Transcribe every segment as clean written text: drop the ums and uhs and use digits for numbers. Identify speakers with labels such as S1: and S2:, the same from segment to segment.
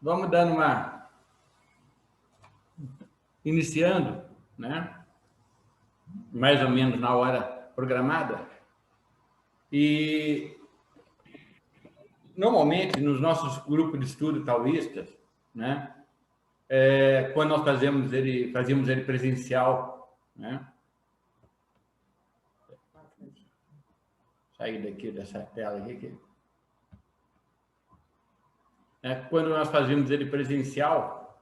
S1: vamos dando uma... Iniciando, né? Mais ou menos na hora programada. E, normalmente, nos nossos grupos de estudo taoístas, né? Quando nós fazíamos ele presencial, né? Sair daqui dessa tela aqui. Quando nós fazíamos ele presencial,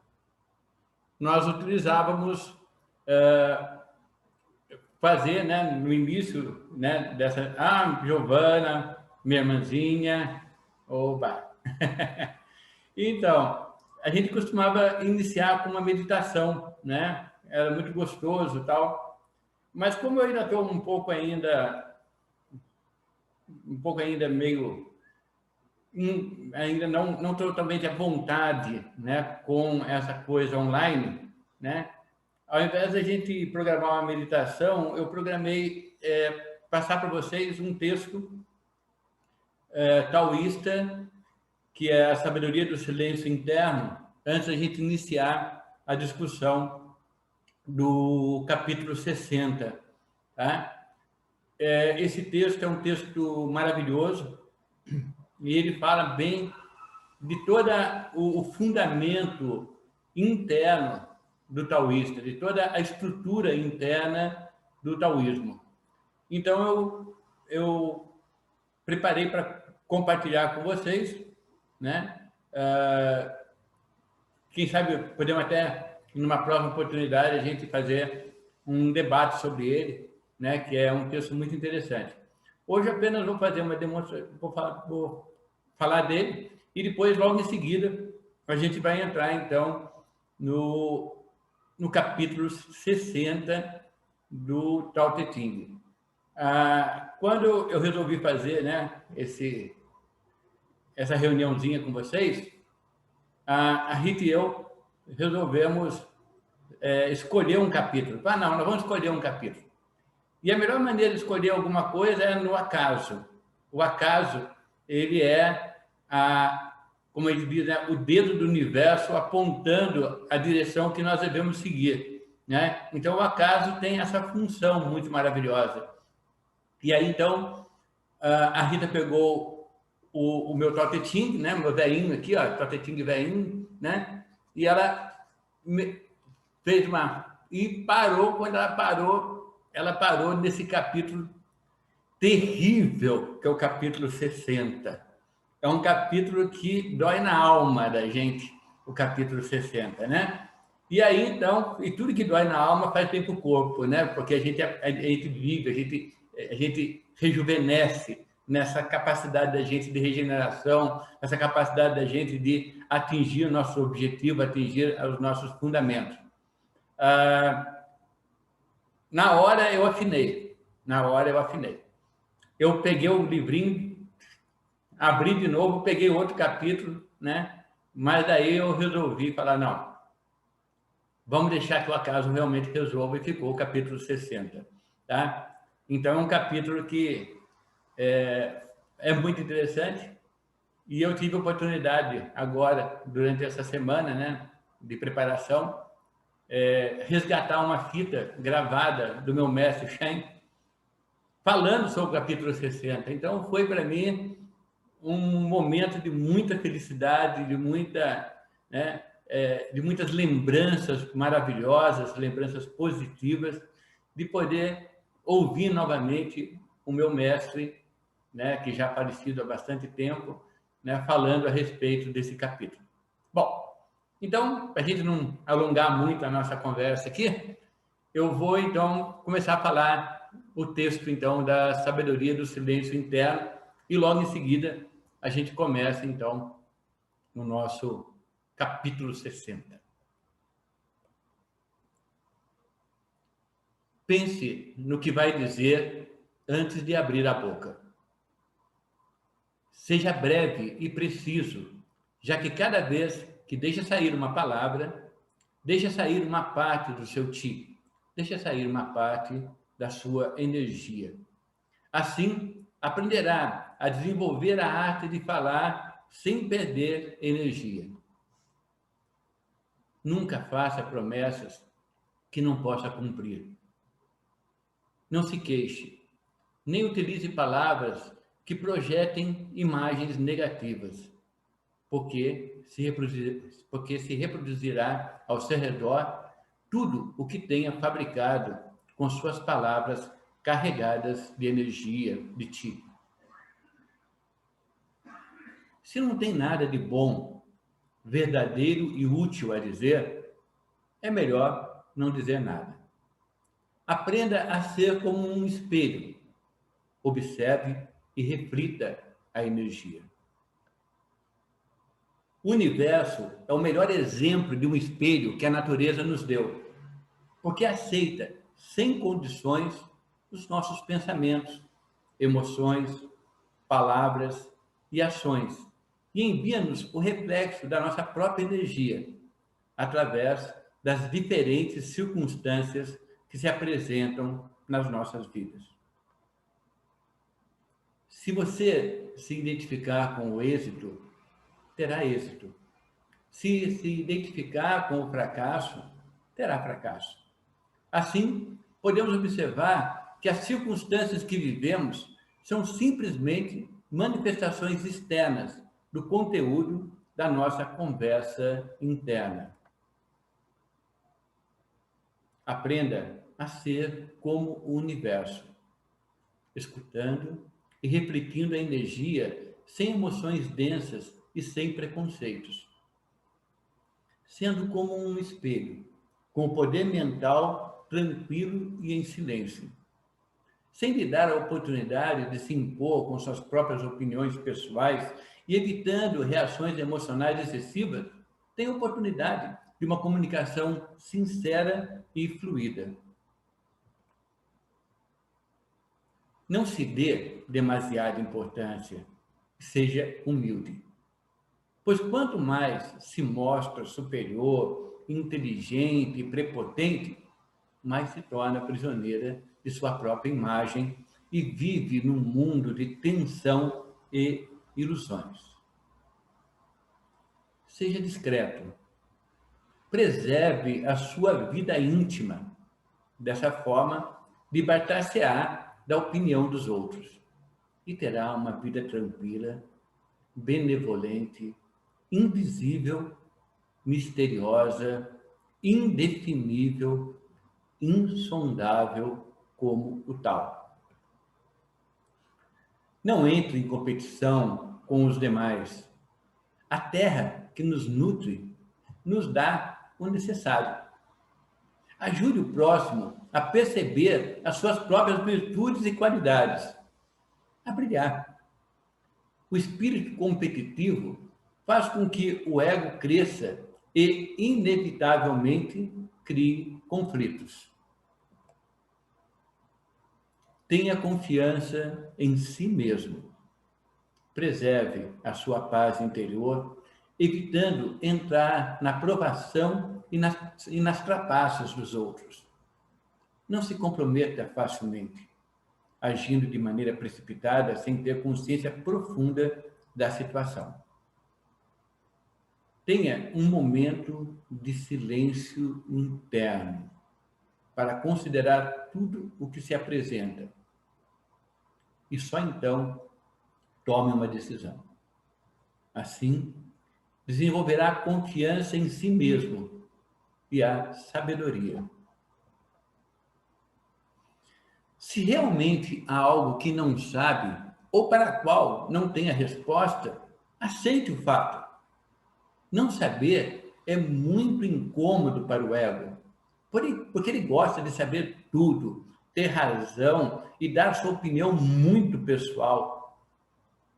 S1: nós utilizávamos fazer, né, no início, né, dessa... Giovana, minha irmãzinha, oba! Então, a gente costumava iniciar com uma meditação, né? Era muito gostoso e tal. Mas como eu ainda estou um pouco ainda meio... ainda não totalmente à vontade, né, com essa coisa online, né? Ao invés da gente programar uma meditação, eu programei passar para vocês um texto taoísta, que é a sabedoria do silêncio interno, antes da gente iniciar a discussão do capítulo 60. Tá? Esse texto é um texto maravilhoso e ele fala bem de todo o fundamento interno do taoísta, de toda a estrutura interna do taoísmo. Então, eu preparei para compartilhar com vocês, né? Quem sabe podemos até, numa próxima oportunidade, a gente fazer um debate sobre ele, né? Que é um texto muito interessante. Hoje apenas vou fazer uma demonstração, vou falar dele, e depois, logo em seguida, a gente vai entrar, então, no capítulo 60 do Tao Te Ching. Quando eu resolvi fazer, né, essa reuniãozinha com vocês, a Rita e eu resolvemos escolher um capítulo. Não, nós vamos escolher um capítulo. E a melhor maneira de escolher alguma coisa é no acaso. O acaso, ele é, como a gente diz, né, o dedo do universo apontando a direção que nós devemos seguir. Né? Então, o acaso tem essa função muito maravilhosa. E aí, então, a Rita pegou o meu Tao Te Ching, né? Meu velhinho aqui, ó, Tao Te Ching velhinho, né? E ela fez uma... E parou, quando ela parou nesse capítulo terrível, que é o capítulo 60. É um capítulo que dói na alma da gente, o capítulo 60, né? E aí, então, e tudo que dói na alma faz bem para o corpo, né? Porque a gente vive, a gente rejuvenesce nessa capacidade da gente de regeneração, nessa capacidade da gente de atingir o nosso objetivo, atingir os nossos fundamentos. Na hora eu afinei. Eu peguei o livrinho, abri de novo, peguei outro capítulo, né? Mas daí eu resolvi falar, não, vamos deixar que o acaso realmente resolva, e ficou o capítulo 60. Tá? Então, é um capítulo que é muito interessante, e eu tive a oportunidade agora, durante essa semana, né, de preparação, resgatar uma fita gravada do meu mestre Shen, falando sobre o capítulo 60. Então, foi para mim um momento de muita felicidade, de muitas lembranças maravilhosas, lembranças positivas, de poder ouvir novamente o meu mestre, né, que já falecido há bastante tempo, né, falando a respeito desse capítulo. Bom, então, para a gente não alongar muito a nossa conversa aqui, eu vou, então, começar a falar o texto, então, da sabedoria do silêncio interno, e logo em seguida a gente começa, então, no nosso capítulo 60. Pense no que vai dizer antes de abrir a boca. Seja breve e preciso, já que cada vez que deixa sair uma palavra, deixa sair uma parte do seu ti, deixa sair uma parte da sua energia. Assim, aprenderá a desenvolver a arte de falar sem perder energia. Nunca faça promessas que não possa cumprir. Não se queixe, nem utilize palavras que projetem imagens negativas, porque se reproduzirá ao seu redor tudo o que tenha fabricado com suas palavras carregadas de energia de ti. Se não tem nada de bom, verdadeiro e útil a dizer, é melhor não dizer nada. Aprenda a ser como um espelho. Observe e reflita a energia. O universo é o melhor exemplo de um espelho que a natureza nos deu, porque aceita, sem condições, os nossos pensamentos, emoções, palavras e ações, e envia-nos o reflexo da nossa própria energia, através das diferentes circunstâncias que se apresentam nas nossas vidas. Se você se identificar com o êxito, terá êxito. Se identificar com o fracasso, terá fracasso. Assim, podemos observar que as circunstâncias que vivemos são simplesmente manifestações externas do conteúdo da nossa conversa interna. Aprenda a ser como o universo, escutando e refletindo a energia sem emoções densas e sem preconceitos. Sendo como um espelho, com o poder mental tranquilo e em silêncio. Sem lhe dar a oportunidade de se impor com suas próprias opiniões pessoais e evitando reações emocionais excessivas, tem oportunidade de uma comunicação sincera e fluida. Não se dê demasiada importância, seja humilde. Pois quanto mais se mostra superior, inteligente e prepotente, mais se torna prisioneira de sua própria imagem e vive num mundo de tensão e ilusões. Seja discreto. Preserve a sua vida íntima. Dessa forma, libertar-se-á da opinião dos outros e terá uma vida tranquila, benevolente, invisível, misteriosa, indefinível, insondável como o tal. Não entre em competição com os demais. A terra que nos nutre nos dá o necessário. Ajude o próximo a perceber as suas próprias virtudes e qualidades, a brilhar. O espírito competitivo faz com que o ego cresça e, inevitavelmente, crie conflitos. Tenha confiança em si mesmo. Preserve a sua paz interior, evitando entrar na provação e nas trapaças dos outros. Não se comprometa facilmente, agindo de maneira precipitada sem ter consciência profunda da situação. Tenha um momento de silêncio interno para considerar tudo o que se apresenta. E só então tome uma decisão. Assim, desenvolverá confiança em si mesmo e a sabedoria. Se realmente há algo que não sabe ou para a qual não tem a resposta, aceite o fato. Não saber é muito incômodo para o ego, porque ele gosta de saber tudo, ter razão e dar sua opinião muito pessoal.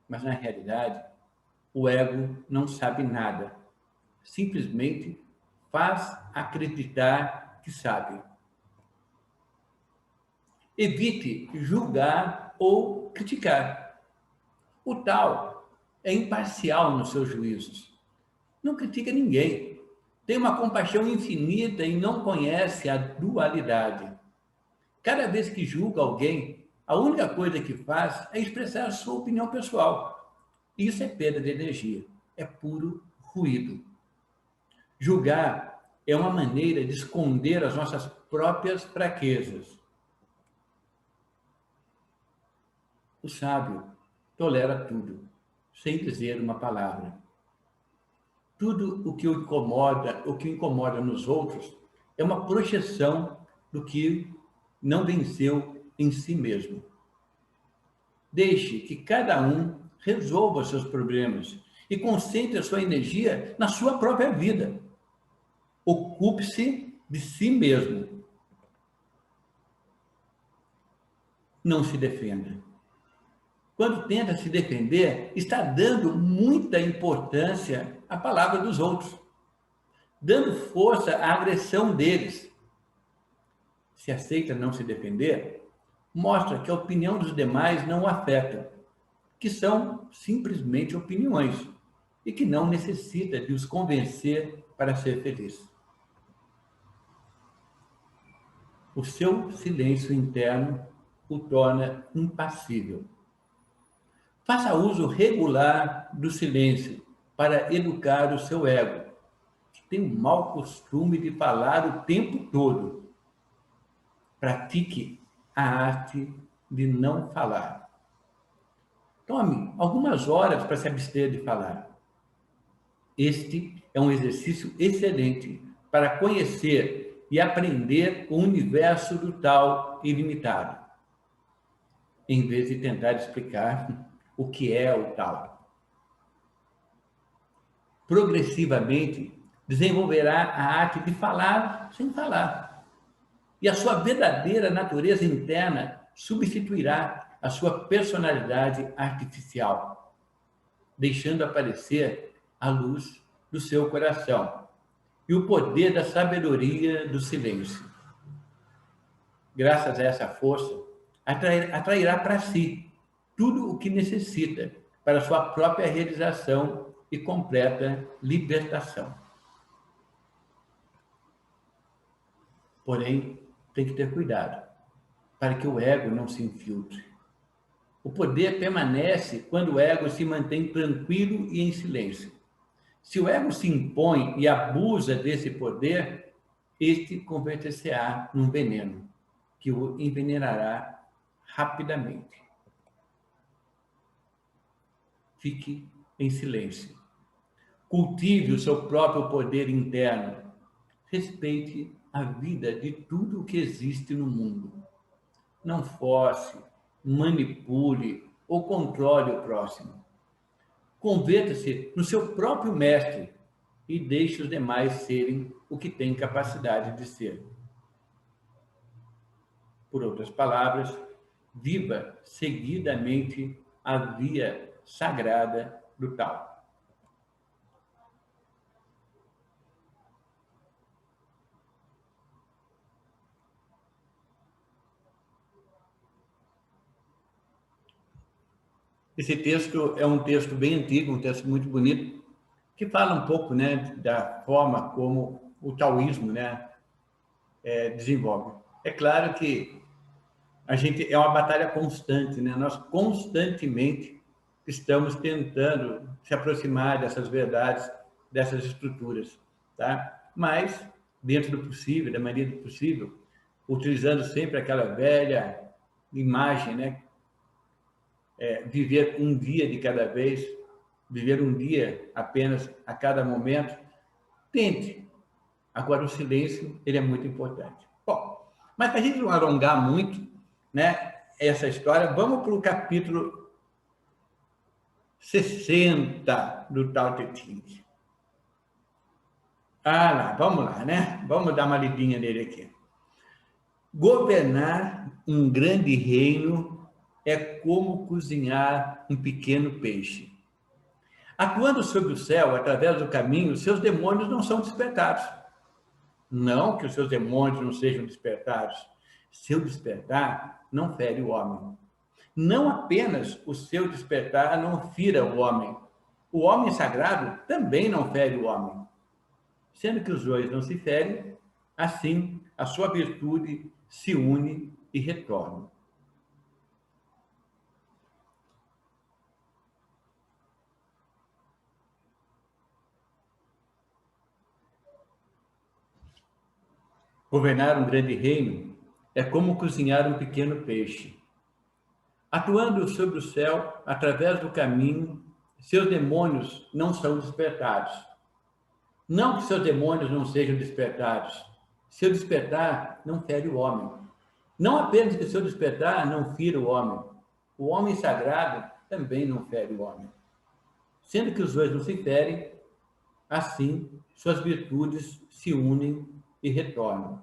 S1: Mas, na realidade, o ego não sabe nada. Simplesmente faz acreditar que sabe. Evite julgar ou criticar. O tal é imparcial nos seus juízos. Não critica ninguém. Tem uma compaixão infinita e não conhece a dualidade. Cada vez que julga alguém, a única coisa que faz é expressar a sua opinião pessoal. Isso é perda de energia, é puro ruído. Julgar é uma maneira de esconder as nossas próprias fraquezas. O sábio tolera tudo, sem dizer uma palavra. Tudo o que o incomoda nos outros é uma projeção do que não venceu em si mesmo. Deixe que cada um resolva seus problemas e concentre a sua energia na sua própria vida. Ocupe-se de si mesmo. Não se defenda. Quando tenta se defender, está dando muita importância à palavra dos outros, dando força à agressão deles. Se aceita não se defender, mostra que a opinião dos demais não o afeta, que são simplesmente opiniões e que não necessita de os convencer para ser feliz. O seu silêncio interno o torna impassível. Faça uso regular do silêncio para educar o seu ego, que tem o mau costume de falar o tempo todo. Pratique a arte de não falar. Tome algumas horas para se abster de falar. Este é um exercício excelente para conhecer e aprender o universo do tal ilimitado, em vez de tentar explicar o que é o tal. Progressivamente, desenvolverá a arte de falar sem falar. E a sua verdadeira natureza interna substituirá a sua personalidade artificial, deixando aparecer a luz do seu coração e o poder da sabedoria do silêncio. Graças a essa força, atrairá para si tudo o que necessita para sua própria realização e completa libertação. Porém, tem que ter cuidado para que o ego não se infiltre. O poder permanece quando o ego se mantém tranquilo e em silêncio. Se o ego se impõe e abusa desse poder, este converter-se-á num veneno, que o envenenará rapidamente. Fique em silêncio. Cultive o seu próprio poder interno. Respeite a vida de tudo o que existe no mundo. Não force, manipule ou controle o próximo. Converta-se no seu próprio mestre e deixe os demais serem o que têm capacidade de ser. Por outras palavras, viva seguidamente a via sagrada do Tao. Esse texto é um texto bem antigo, um texto muito bonito, que fala um pouco, né, da forma como o taoísmo, né, desenvolve. É claro que a gente é uma batalha constante, né? Nós constantemente estamos tentando se aproximar dessas verdades, dessas estruturas, tá? Mas dentro do possível, da maneira do possível, utilizando sempre aquela velha imagem, né? Viver um dia de cada vez, viver um dia apenas a cada momento. Tente. Agora, o silêncio, ele é muito importante. Bom, mas para a gente não alongar muito, né, essa história, vamos para o capítulo 60 do Tao Te Ching. Vamos lá, né? Vamos dar uma lidinha nele aqui. Governar um grande reino é como cozinhar um pequeno peixe. Atuando sobre o céu, através do caminho, seus demônios não são despertados. Não que os seus demônios não sejam despertados. Seu despertar não fere o homem. Não apenas o seu despertar não fira o homem. O homem sagrado também não fere o homem. Sendo que os dois não se ferem, assim a sua virtude se une e retorna. Governar um grande reino é como cozinhar um pequeno peixe. Atuando sobre o céu, através do caminho, seus demônios não são despertados. Não que seus demônios não sejam despertados. Seu despertar não fere o homem. Não apenas que seu despertar não fira o homem sagrado também não fere o homem. Sendo que os dois não se ferem, assim suas virtudes se unem e retornam.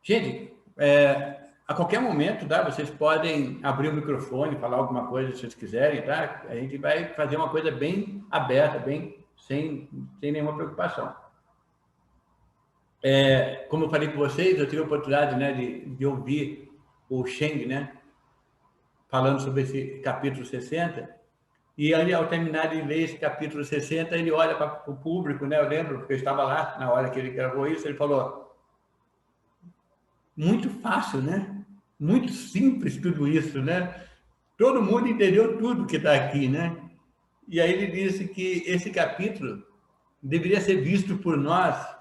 S1: Gente, a qualquer momento, tá? Vocês podem abrir o microfone, falar alguma coisa se vocês quiserem, tá? A gente vai fazer uma coisa bem aberta, bem sem nenhuma preocupação. Como eu falei com vocês, eu tive a oportunidade, né, de ouvir o Sheng, né, falando sobre esse capítulo 60, e aí, ao terminar de ler esse capítulo 60, ele olha para o público, né? Eu lembro, porque eu estava lá na hora que ele gravou isso, ele falou: muito fácil, né? Muito simples tudo isso, né? Todo mundo entendeu tudo que está aqui, né? E aí ele disse que esse capítulo deveria ser visto por nós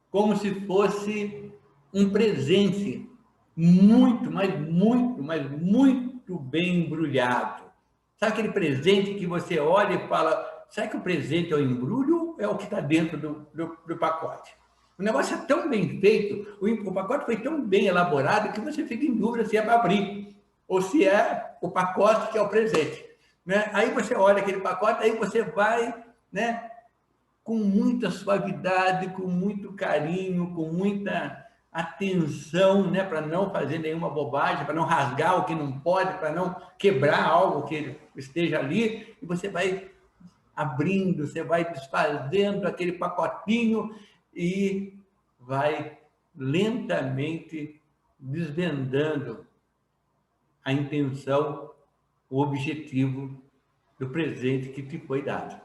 S1: como se fosse um presente muito, mas muito bem embrulhado. Sabe aquele presente que você olha e fala, será que o presente é o embrulho ou é o que está dentro do pacote? O negócio é tão bem feito, o pacote foi tão bem elaborado que você fica em dúvida se é para abrir ou se é o pacote que é o presente. Né? Aí você olha aquele pacote, aí você vai, né, com muita suavidade, com muito carinho, com muita atenção, né, para não fazer nenhuma bobagem, para não rasgar o que não pode, para não quebrar algo que esteja ali, e você vai abrindo, você vai desfazendo aquele pacotinho e vai lentamente desvendando a intenção, o objetivo do presente que te foi dado,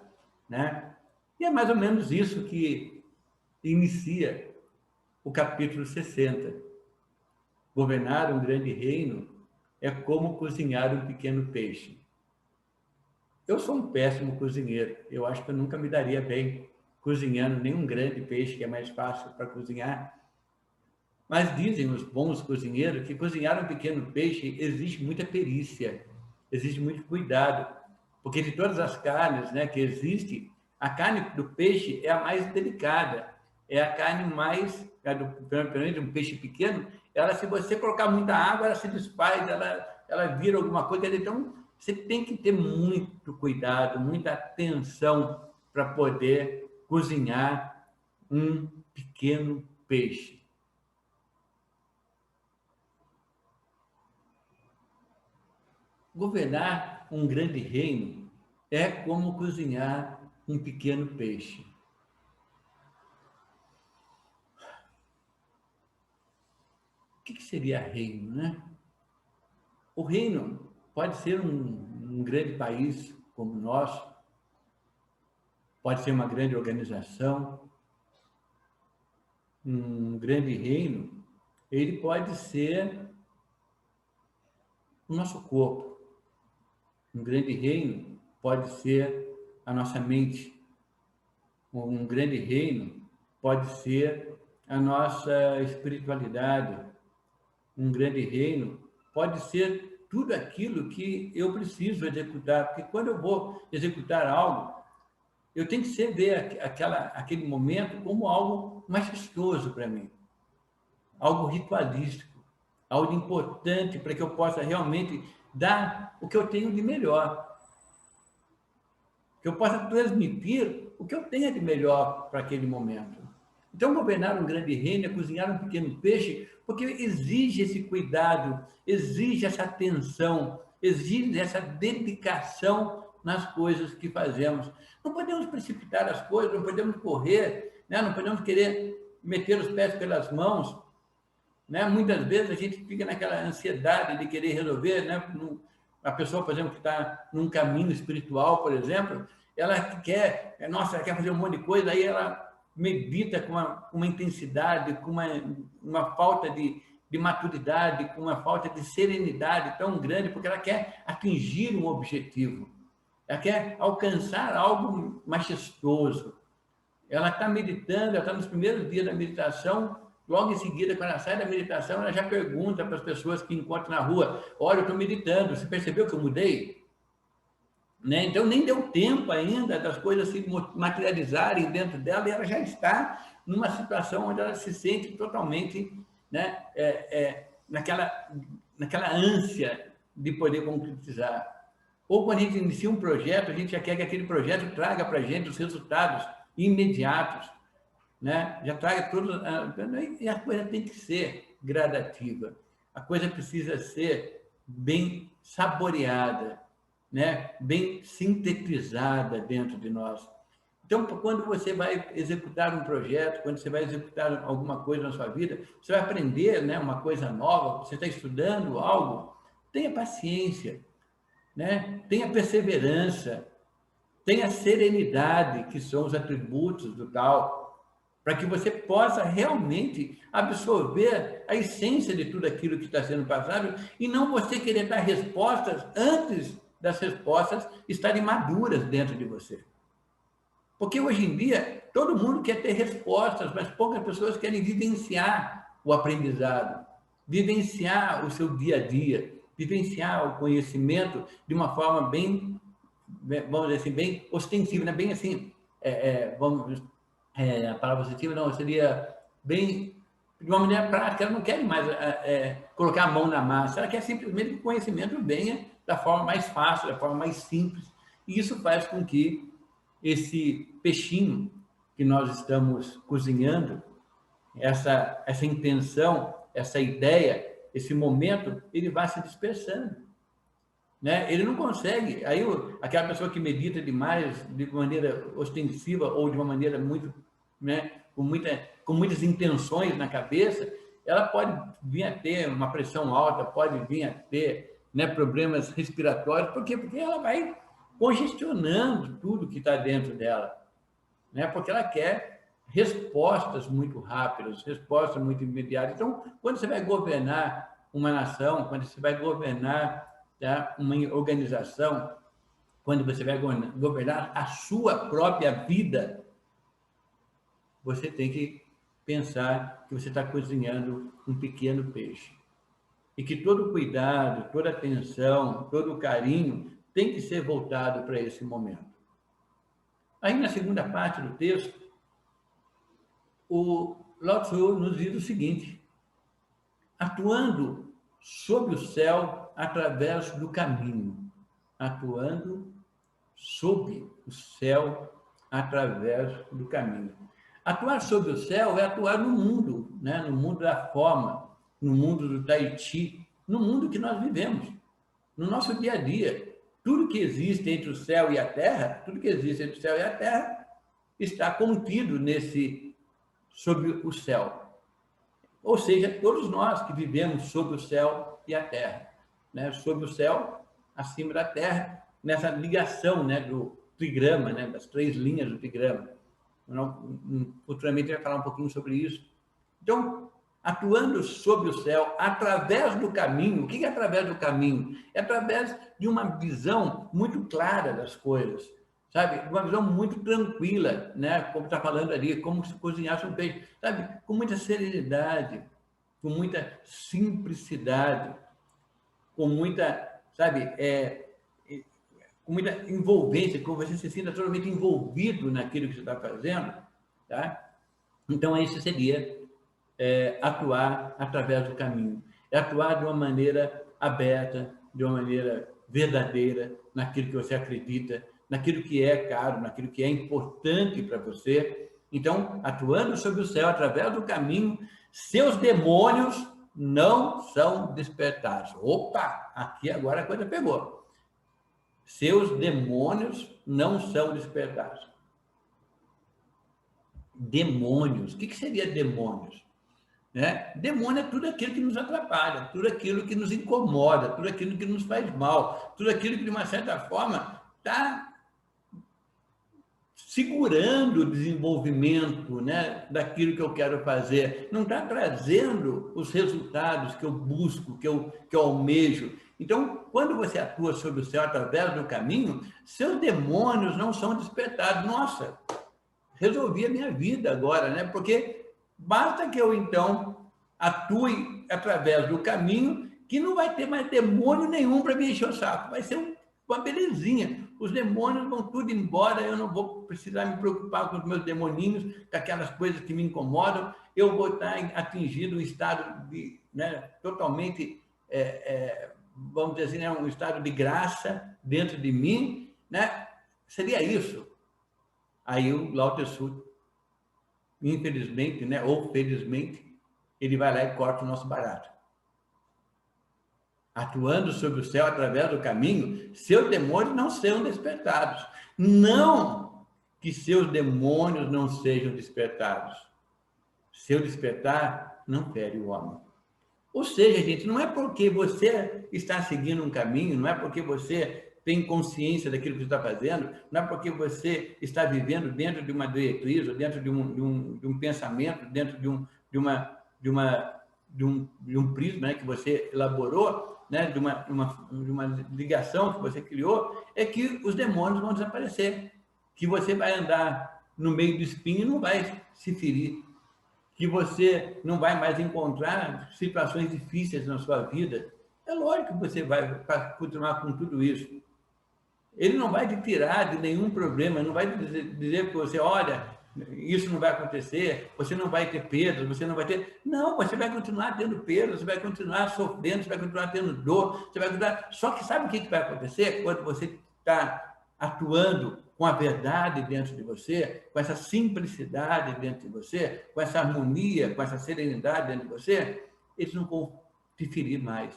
S1: né? E é mais ou menos isso que inicia o capítulo 60. Governar um grande reino é como cozinhar um pequeno peixe. Eu sou um péssimo cozinheiro. Eu acho que eu nunca me daria bem cozinhando nenhum grande peixe, que é mais fácil para cozinhar. Mas dizem os bons cozinheiros que cozinhar um pequeno peixe exige muita perícia, exige muito cuidado, porque de todas as carnes, né, que existem, a carne do peixe é a mais delicada, é a carne mais, pelo menos um peixe pequeno, ela, se você colocar muita água, ela se desfaz, ela vira alguma coisa. Então, você tem que ter muito cuidado, muita atenção para poder cozinhar um pequeno peixe. Governar um grande reino é como cozinhar um pequeno peixe. O que seria reino, né? O reino pode ser um grande país como o nosso, pode ser uma grande organização, um grande reino, ele pode ser o nosso corpo. Um grande reino pode ser a nossa mente. Um grande reino pode ser a nossa espiritualidade. Um grande reino pode ser tudo aquilo que eu preciso executar, porque quando eu vou executar algo, eu tenho que ver aquele momento como algo majestoso para mim, algo ritualístico, algo importante para que eu possa realmente dar o que eu tenho de melhor, que eu possa transmitir o que eu tenho de melhor para aquele momento. Então, governar um grande reino é cozinhar um pequeno peixe, porque exige esse cuidado, exige essa atenção, exige essa dedicação nas coisas que fazemos. Não podemos precipitar as coisas, não podemos correr, né? Não podemos querer meter os pés pelas mãos, né? Muitas vezes a gente fica naquela ansiedade de querer resolver, né? A pessoa, por exemplo, que está num caminho espiritual, por exemplo, ela quer, ela quer fazer um monte de coisa, aí ela medita com uma intensidade, com uma falta de maturidade, com uma falta de serenidade tão grande, porque ela quer atingir um objetivo, ela quer alcançar algo majestoso. ela está meditando, ela está nos primeiros dias da meditação, logo em seguida, quando ela sai da meditação, ela já pergunta para as pessoas que encontra na rua, olha, eu estou meditando, você percebeu que eu mudei? Né? Então, nem deu tempo ainda das coisas se materializarem dentro dela e ela já está numa situação onde ela se sente totalmente, né, naquela ânsia de poder concretizar. Ou quando a gente inicia um projeto, a gente já quer que aquele projeto traga para a gente os resultados imediatos, né? Já traga tudo. E a coisa tem que ser gradativa. A coisa precisa ser bem saboreada, né? Bem sintetizada dentro de nós. Então, quando você vai executar um projeto, quando você vai executar alguma coisa na sua vida, você vai aprender, né, uma coisa nova, você está estudando algo, tenha paciência, né? Tenha perseverança, tenha serenidade, que são os atributos do tal, para que você possa realmente absorver a essência de tudo aquilo que está sendo passado e não você querer dar respostas antes das respostas estarem maduras dentro de você. Porque hoje em dia, todo mundo quer ter respostas, mas poucas pessoas querem vivenciar o aprendizado, vivenciar o seu dia a dia, vivenciar o conhecimento de uma forma bem, vamos dizer assim, bem ostensiva, né? Bem assim, a palavra ostensiva não, seria bem, de uma maneira prática, ela não quer mais colocar a mão na massa, ela quer simplesmente que o conhecimento venha da forma mais fácil, da forma mais simples, e isso faz com que esse peixinho que nós estamos cozinhando, essa intenção, essa ideia, esse momento, ele vai se dispersando, né? Ele não consegue. Aí aquela pessoa que medita demais, de maneira ostensiva ou de uma maneira muito, né, com muitas intenções na cabeça, ela pode vir a ter uma pressão alta, pode vir a ter, né, problemas respiratórios. Por quê? Porque ela vai congestionando tudo que está dentro dela, né? Porque ela quer respostas muito rápidas, respostas muito imediatas. Então, quando você vai governar uma nação, quando você vai governar, tá, uma organização, quando você vai governar a sua própria vida, você tem que pensar que você está cozinhando um pequeno peixe. E que todo cuidado, toda atenção, todo carinho tem que ser voltado para esse momento. Aí, na segunda parte do texto, o Lao Tzu nos diz o seguinte: atuando sob o céu através do caminho. Atuando sob o céu através do caminho. Atuar sob o céu é atuar no mundo, né? No mundo da forma, no mundo do Tahiti, no mundo que nós vivemos, no nosso dia a dia. Tudo que existe entre o céu e a terra, tudo que existe entre o céu e a terra, está contido sob o céu. Ou seja, todos nós que vivemos sob o céu e a terra, né? Sob o céu, acima da terra, nessa ligação, né, do trigrama, né, das 3 linhas do trigrama. Futuramente vai falar um pouquinho sobre isso. Então, atuando sob o céu, através do caminho. O que é através do caminho? É através de uma visão muito clara das coisas, sabe? Uma visão muito tranquila, né? Como está falando ali, como se cozinhasse um peixe, sabe? Com muita serenidade, com muita simplicidade, com muita, sabe, com muita envolvência, com você se sinta totalmente envolvido naquilo que você está fazendo, tá? Então, isso seria atuar através do caminho, é atuar de uma maneira aberta, de uma maneira verdadeira, naquilo que você acredita, naquilo que é caro, naquilo que é importante para você. Então, atuando sob o céu através do caminho, seus demônios não são despertados. Opa, aqui agora a coisa pegou. Seus demônios não são despertados. Demônios. O que seria demônios? Né? Demônio é tudo aquilo que nos atrapalha, tudo aquilo que nos incomoda, tudo aquilo que nos faz mal, tudo aquilo que, de uma certa forma, está segurando o desenvolvimento, né, daquilo que eu quero fazer, não está trazendo os resultados que eu busco, que eu almejo. Então, quando você atua sobre o céu através do caminho, seus demônios não são despertados. Nossa, resolvi a minha vida agora, né? Porque basta que eu, então, atue através do caminho, que não vai ter mais demônio nenhum para me encher o saco. Vai ser uma belezinha. Os demônios vão tudo embora, eu não vou precisar me preocupar com os meus demoninhos, com aquelas coisas que me incomodam. Eu vou estar atingindo um estado de, né, totalmente, vamos dizer assim, né, um estado de graça dentro de mim, né? Seria isso. Aí o Lao Tzu, infelizmente, né, ou felizmente, ele vai lá e corta o nosso barato. Atuando sobre o céu através do caminho, seus demônios não sejam despertados. Não que seus demônios não sejam despertados. Seu despertar não fere o homem. Ou seja, gente, não é porque você está seguindo um caminho, não é porque você tem consciência daquilo que está fazendo, não é porque você está vivendo dentro de uma diretriz, ou dentro de um pensamento, dentro de um prisma, né, que você elaborou, né, de uma ligação que você criou, é que os demônios vão desaparecer, que você vai andar no meio do espinho e não vai se ferir, que você não vai mais encontrar situações difíceis na sua vida. É lógico que você vai continuar com tudo isso. Ele não vai te tirar de nenhum problema, não vai dizer para você, olha, isso não vai acontecer, você não vai ter perdas, você não vai ter... Não, você vai continuar tendo perdas, você vai continuar sofrendo, você vai continuar tendo dor, você vai continuar... Só que sabe o que vai acontecer quando você está atuando com a verdade dentro de você, com essa simplicidade dentro de você, com essa harmonia, com essa serenidade dentro de você? Eles não vão te ferir mais.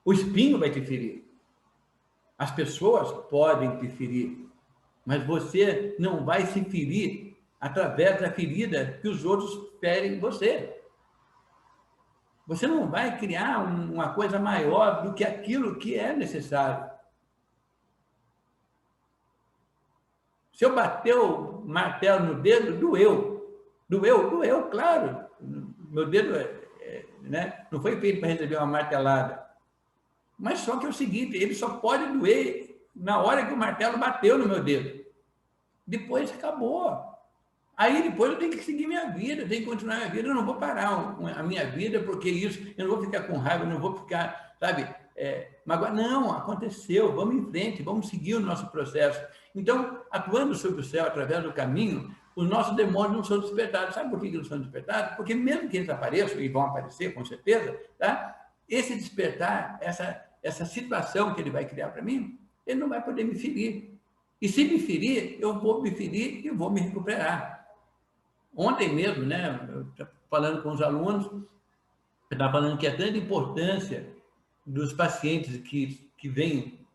S1: O espinho vai te ferir. As pessoas podem te ferir, mas você não vai se ferir através da ferida que os outros ferem você. Você não vai criar uma coisa maior do que aquilo que é necessário. Se eu bater o martelo no dedo, doeu. Doeu, claro. Meu dedo né, não foi feito para receber uma martelada. Mas só que é o seguinte, ele só pode doer na hora que o martelo bateu no meu dedo. Depois acabou. Aí depois eu tenho que seguir minha vida, eu tenho que continuar minha vida, eu não vou parar a minha vida porque isso, eu não vou ficar com raiva, eu não vou ficar, sabe, magoado. Não, aconteceu, vamos em frente, vamos seguir o nosso processo. Então, atuando sobre o céu através do caminho, os nossos demônios não são despertados. Sabe por que eles não são despertados? Porque mesmo que eles apareçam, e vão aparecer com certeza, tá? Esse despertar, essa situação que ele vai criar para mim, ele não vai poder me ferir. E se me ferir, eu vou me ferir e vou me recuperar. Ontem mesmo, né, falando com os alunos, eu estava falando que é tanta importância dos pacientes que vêm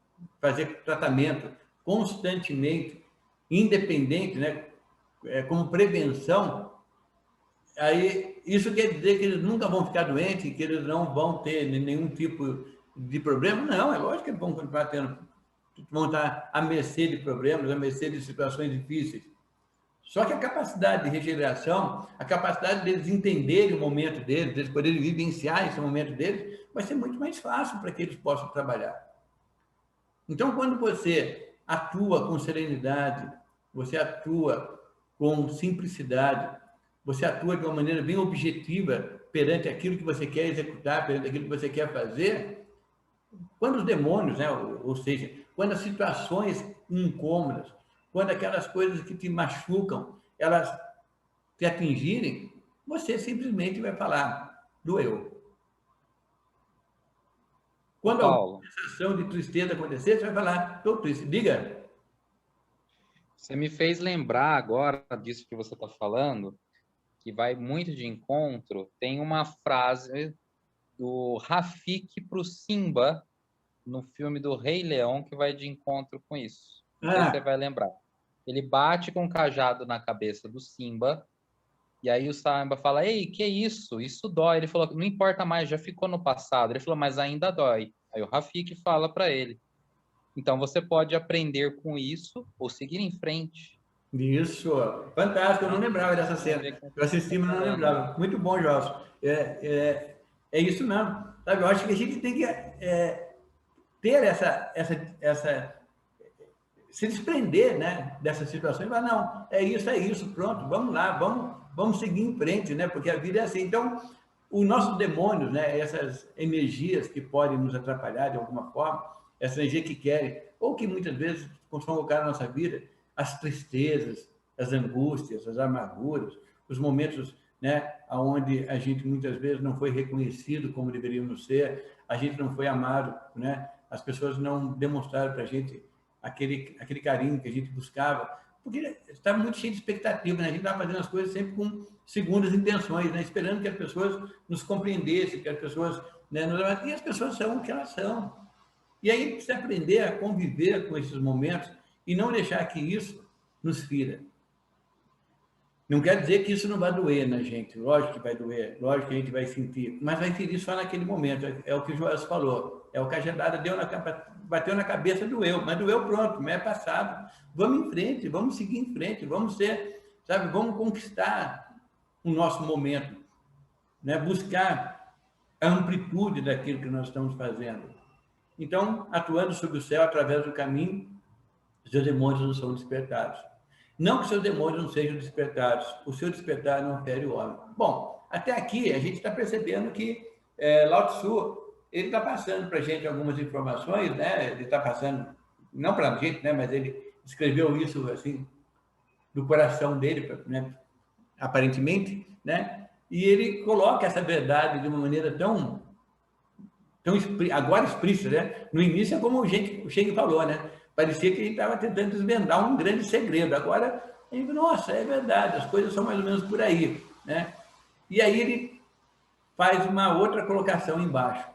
S1: fazer tratamento constantemente, independente, né, como prevenção, aí isso quer dizer que eles nunca vão ficar doentes, que eles não vão ter nenhum tipo de problema? Não, é lógico que eles vão continuar tendo, vão estar à mercê de problemas, à mercê de situações difíceis. Só que a capacidade de regeneração, a capacidade deles entenderem o momento deles, deles poderem vivenciar esse momento deles, vai ser muito mais fácil para que eles possam trabalhar. Então, quando você atua com serenidade, você atua com simplicidade, você atua de uma maneira bem objetiva perante aquilo que você quer executar, perante aquilo que você quer fazer, quando os demônios, né, ou seja, quando as situações incômodas, quando aquelas coisas que te machucam, elas te atingirem, você simplesmente vai falar, doeu. Quando alguma sensação de tristeza acontecer, você vai falar, estou triste. Diga.
S2: Você me fez lembrar agora disso que você está falando, que vai muito de encontro. Tem uma frase do Rafiki para o Simba, no filme do Rei Leão, que vai de encontro com isso. Não sei se você vai lembrar. Ele bate com o cajado na cabeça do Simba, e aí o Simba fala, ei, que é isso? Isso dói. Ele falou, não importa mais, já ficou no passado. Ele falou, mas ainda dói. Aí o Rafiki fala para ele, então você pode aprender com isso ou seguir em frente.
S1: Isso, fantástico, eu não lembrava dessa cena. Eu assisti, mas não lembrava. Muito bom, Jorge. É isso mesmo. Sabe, eu acho que a gente tem que ter essa se desprender, né, dessa situação e falar, não, é isso, pronto, vamos lá, vamos seguir em frente, né, porque a vida é assim. Então, os nossos demônios, né, essas energias que podem nos atrapalhar de alguma forma, essa energia que querem, ou que muitas vezes colocar na nossa vida, as tristezas, as angústias, as amarguras, os momentos, né, onde a gente muitas vezes não foi reconhecido como deveríamos ser, a gente não foi amado, né, as pessoas não demonstraram para a gente aquele carinho que a gente buscava, porque estava muito cheio de expectativa, né? A gente estava fazendo as coisas sempre com segundas intenções, né? Esperando que as pessoas nos compreendessem, que as pessoas, né, e as pessoas são o que elas são. E aí precisa aprender a conviver com esses momentos e não deixar que isso nos fira. Não quer dizer que isso não vai doer na gente, lógico que vai doer, lógico que a gente vai sentir, mas vai ferir só naquele momento, é o que o Joel falou, é o que a cajadada bateu na cabeça, doeu, mas doeu pronto, mas é passado. Vamos em frente, vamos seguir em frente, vamos ser, sabe, vamos conquistar o nosso momento, né? Buscar a amplitude daquilo que nós estamos fazendo. Então, atuando sobre o céu através do caminho, seus demônios não são despertados. Não que seus demônios não sejam despertados, o seu despertar não fere o homem. Bom, até aqui a gente está percebendo que Lao Tzu, ele está passando para a gente algumas informações, né? Ele está passando, não para a gente, né? Mas ele escreveu isso assim, do coração dele, né? Aparentemente, né? E ele coloca essa verdade de uma maneira tão agora explícita, né? No início é como o Cheng falou, né? Parecia que ele estava tentando desvendar um grande segredo. Agora, ele, nossa, é verdade, as coisas são mais ou menos por aí, né? E aí ele faz uma outra colocação embaixo.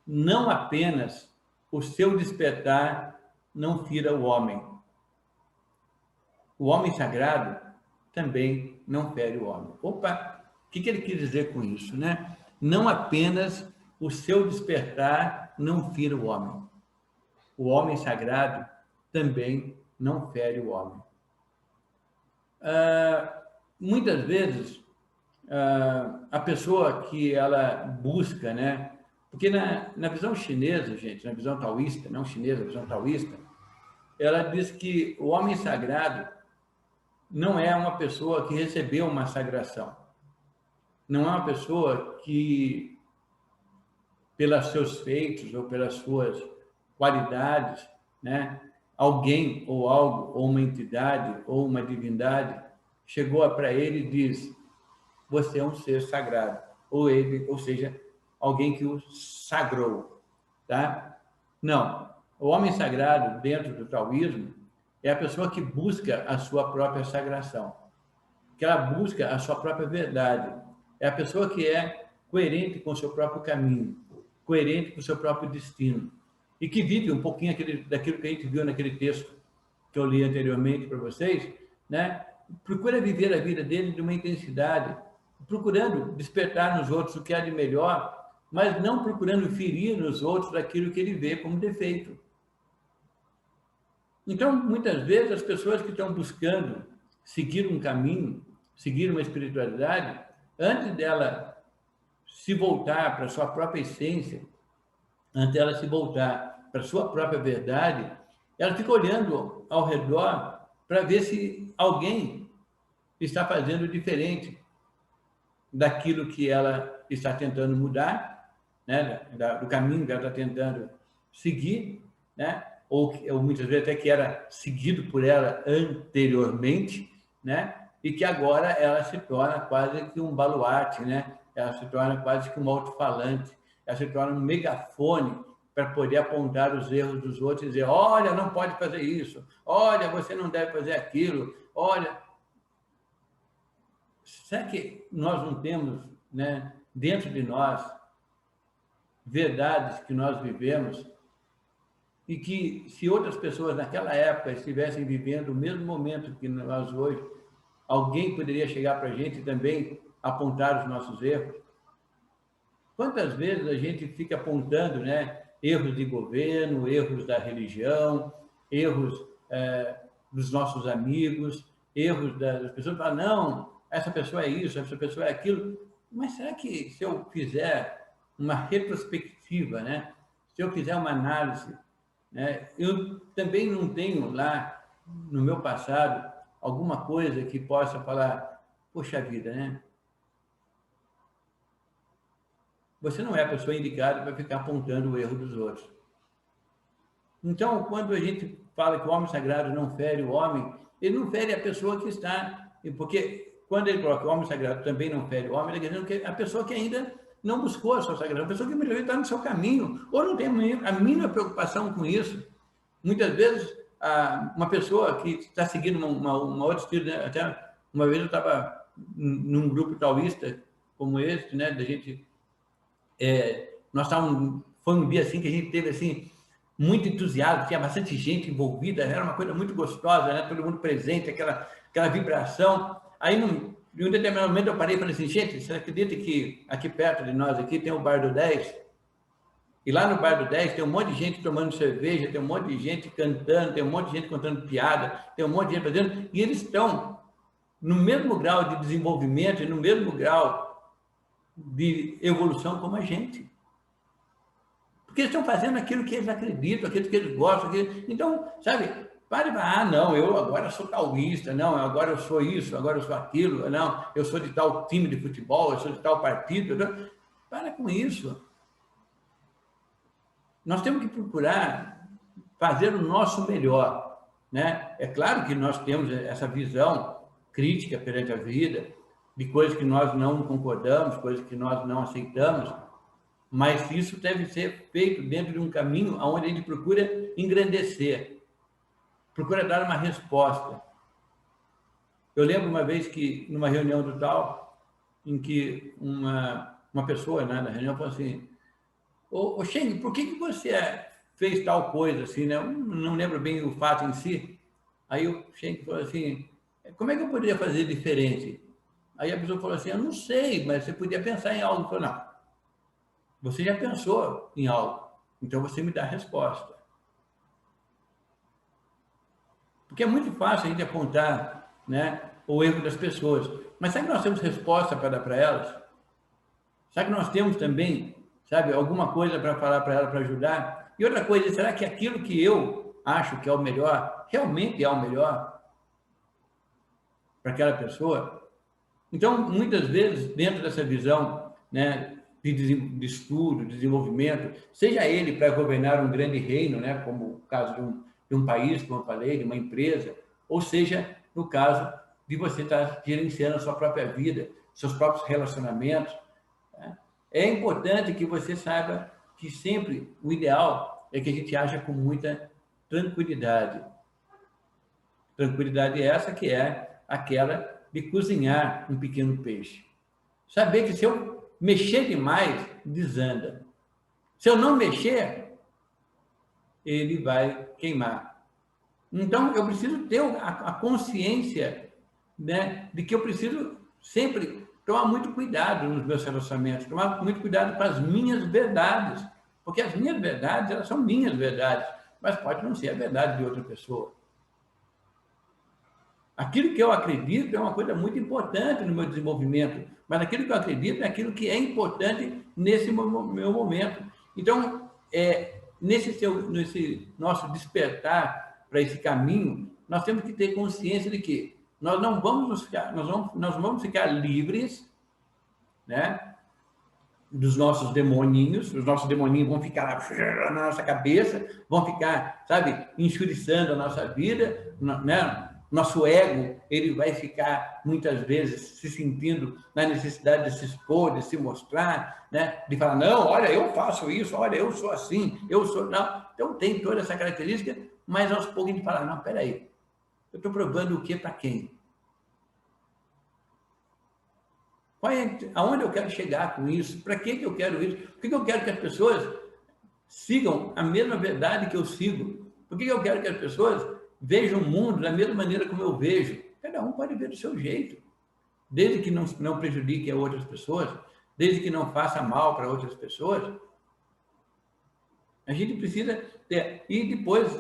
S1: Não apenas o seu despertar não fira o homem. O homem sagrado também não fere o homem. Opa, o que ele quis dizer com isso, né? Não apenas o seu despertar não fira o homem. O homem sagrado também não fere o homem. Muitas vezes, a pessoa que ela busca, né? Porque na visão chinesa, gente, na visão taoísta, não chinesa, a visão taoísta, ela diz que o homem sagrado não é uma pessoa que recebeu uma sagração. Não é uma pessoa que, pelos seus feitos ou pelas suas qualidades, né? Alguém ou algo, ou uma entidade, ou uma divindade, chegou para ele e diz, você é um ser sagrado. Ou seja, alguém que o sagrou. Tá? Não. O homem sagrado, dentro do taoísmo, é a pessoa que busca a sua própria sagração. Que ela busca a sua própria verdade. É a pessoa que é coerente com o seu próprio caminho, coerente com o seu próprio destino. E que vive um pouquinho daquilo que a gente viu naquele texto que eu li anteriormente para vocês, né? Procura viver a vida dele de uma intensidade, procurando despertar nos outros o que há de melhor, mas não procurando ferir nos outros daquilo que ele vê como defeito. Então, muitas vezes, as pessoas que estão buscando seguir um caminho, seguir uma espiritualidade, antes dela se voltar para a sua própria essência, antes dela se voltar para a sua própria verdade, ela fica olhando ao redor para ver se alguém está fazendo diferente daquilo que ela está tentando mudar, né? Do caminho que ela está tentando seguir, né? Ou muitas vezes até que era seguido por ela anteriormente, né? E que agora ela se torna quase que um baluarte, né? Ela se torna quase que um alto-falante, ela se torna um megafone para poder apontar os erros dos outros e dizer, olha, não pode fazer isso, olha, você não deve fazer aquilo, olha. Será que nós não temos, né, dentro de nós verdades que nós vivemos e que, se outras pessoas naquela época estivessem vivendo o mesmo momento que nós hoje, alguém poderia chegar para a gente e também apontar os nossos erros? Quantas vezes a gente fica apontando, né, erros de governo, erros da religião, erros dos nossos amigos, erros das pessoas, falam, não, essa pessoa é isso, essa pessoa é aquilo. Mas será que se eu fizer uma retrospectiva, né, se eu fizer uma análise né? Eu também não tenho lá, no meu passado, alguma coisa que possa falar, poxa vida, né? Você não é a pessoa indicada para ficar apontando o erro dos outros. Então, quando a gente fala que o homem sagrado não fere o homem, ele não fere a pessoa que está... Porque quando ele coloca que o homem sagrado também não fere o homem, ele está dizendo que a pessoa que ainda não buscou a sua sagrada, a pessoa que melhorou está no seu caminho, ou não tem a mínima preocupação com isso. Muitas vezes, uma pessoa que está seguindo uma outra estilo, né? Até uma vez eu estava num grupo taoísta como esse, né? Da gente... nós estávamos... Foi um dia assim que a gente teve assim... muito entusiasmo, tinha bastante gente envolvida, era uma coisa muito gostosa, né? Todo mundo presente, aquela vibração. Aí, em um determinado momento, eu parei e falei assim, gente, você acredita que aqui perto de nós aqui tem o Bar do 10? E lá no Bar do 10 tem um monte de gente tomando cerveja, tem um monte de gente cantando, tem um monte de gente contando piada, tem um monte de gente fazendo, e eles estão no mesmo grau de desenvolvimento e no mesmo grau de evolução como a gente. Porque eles estão fazendo aquilo que eles acreditam, aquilo que eles gostam. Então, sabe, pare e falar, não, eu agora sou taoísta, não, agora eu sou isso, agora eu sou aquilo, não, eu sou de tal time de futebol, eu sou de tal partido. Não. Para com isso. Nós temos que procurar fazer o nosso melhor, né? É claro que nós temos essa visão crítica perante a vida, de coisas que nós não concordamos, coisas que nós não aceitamos, mas isso deve ser feito dentro de um caminho onde a gente procura engrandecer, procura dar uma resposta. Eu lembro uma vez que, numa reunião do tal, em que uma pessoa, né, na reunião falou assim, ô Sheng, por que você fez tal coisa assim, né? Eu não lembro bem o fato em si. Aí o Sheng falou assim, como é que eu poderia fazer diferente? Aí a pessoa falou assim, eu não sei, mas você podia pensar em algo. Eu falei, não. Você já pensou em algo, então você me dá a resposta. Porque é muito fácil a gente apontar, né, o erro das pessoas. Mas será que nós temos resposta para dar para elas? Será que nós temos também, sabe, alguma coisa para falar para ela, para ajudar? E outra coisa, será que aquilo que eu acho que é o melhor, realmente é o melhor para aquela pessoa? Então, muitas vezes, dentro dessa visão, né, de estudo, de desenvolvimento, seja ele para governar um grande reino, né, como o caso de um país, como eu falei, de uma empresa, ou seja, no caso de você estar gerenciando a sua própria vida, seus próprios relacionamentos. Né? É importante que você saiba que sempre o ideal é que a gente haja com muita tranquilidade. Tranquilidade essa que é aquela de cozinhar um pequeno peixe. Saber que se eu mexer demais, desanda. Se eu não mexer, ele vai queimar. Então, eu preciso ter a consciência, né, de que eu preciso sempre tomar muito cuidado nos meus relacionamentos, tomar muito cuidado com as minhas verdades, porque as minhas verdades, elas são minhas verdades, mas pode não ser a verdade de outra pessoa. Aquilo que eu acredito é uma coisa muito importante no meu desenvolvimento, mas aquilo que eu acredito é aquilo que é importante nesse meu momento. Então, nesse nosso despertar para esse caminho, nós temos que ter consciência de que nós não vamos ficar livres, né, dos nossos demoninhos. Os nossos demoninhos vão ficar na nossa cabeça, vão ficar, sabe, enxuriçando a nossa vida, né? Nosso ego, ele vai ficar, muitas vezes, se sentindo na necessidade de se expor, de se mostrar, né? De falar, não, olha, eu faço isso, olha, eu sou assim, eu sou... Não. Então, tem toda essa característica, mas aos poucos a gente fala, não, peraí, eu estou provando o que para quem? Aonde eu quero chegar com isso? Para que eu quero isso? Por que eu quero que as pessoas sigam a mesma verdade que eu sigo? Por que eu quero que as pessoas vejam o mundo da mesma maneira como eu vejo? Cada um pode ver do seu jeito, desde que não prejudique a outras pessoas, desde que não faça mal para outras pessoas. A gente precisa ter... E depois,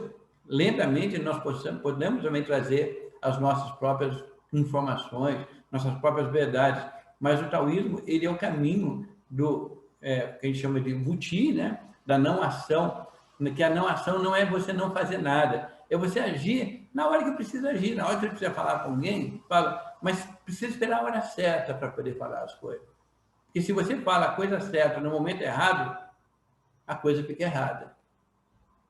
S1: lentamente, nós podemos também trazer as nossas próprias informações, nossas próprias verdades. Mas o taoísmo, ele é o caminho do que a gente chama de Vuti, né? Da não ação. que a não ação não é você não fazer nada, é você agir na hora que precisa agir, na hora que você precisa falar com alguém, fala, mas precisa esperar a hora certa para poder falar as coisas. Porque se você fala a coisa certa no momento errado, a coisa fica errada.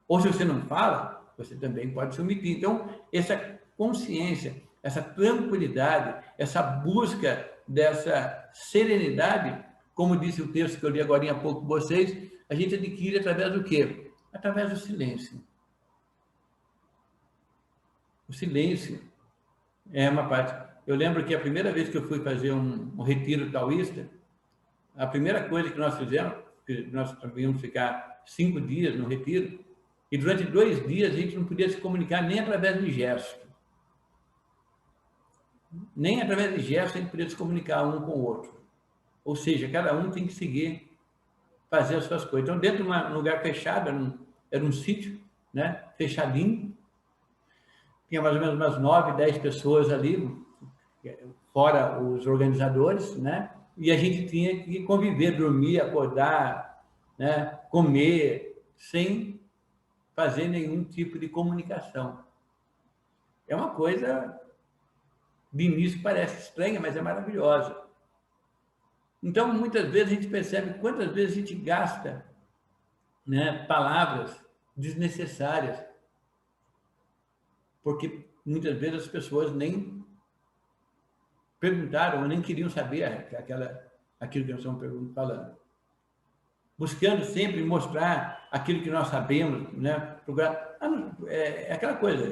S1: Ou se você não fala, você também pode se omitir. Então, essa consciência, essa tranquilidade, essa busca dessa serenidade, como disse o texto que eu li agora há pouco com vocês, a gente adquire através do quê? Através do silêncio. O silêncio é uma parte. Eu lembro que a primeira vez que eu fui fazer um retiro taoísta, a primeira coisa que nós fizemos, que nós íamos ficar 5 dias no retiro, e durante 2 dias a gente não podia se comunicar nem através de gesto. Nem através de gesto a gente podia se comunicar um com o outro. Ou seja, cada um tem que seguir, fazer as suas coisas. Então, dentro de um lugar fechado, era um sítio, né, fechadinho, tinha mais ou menos umas 9, 10 pessoas ali, fora os organizadores, né? E a gente tinha que conviver, dormir, acordar, né? Comer, sem fazer nenhum tipo de comunicação. É uma coisa, de início parece estranha, mas é maravilhosa. Então, muitas vezes a gente percebe quantas vezes a gente gasta, né, palavras desnecessárias, porque muitas vezes as pessoas nem perguntaram ou nem queriam saber aquilo que nós estamos falando. Buscando sempre mostrar aquilo que nós sabemos, né? É aquela coisa,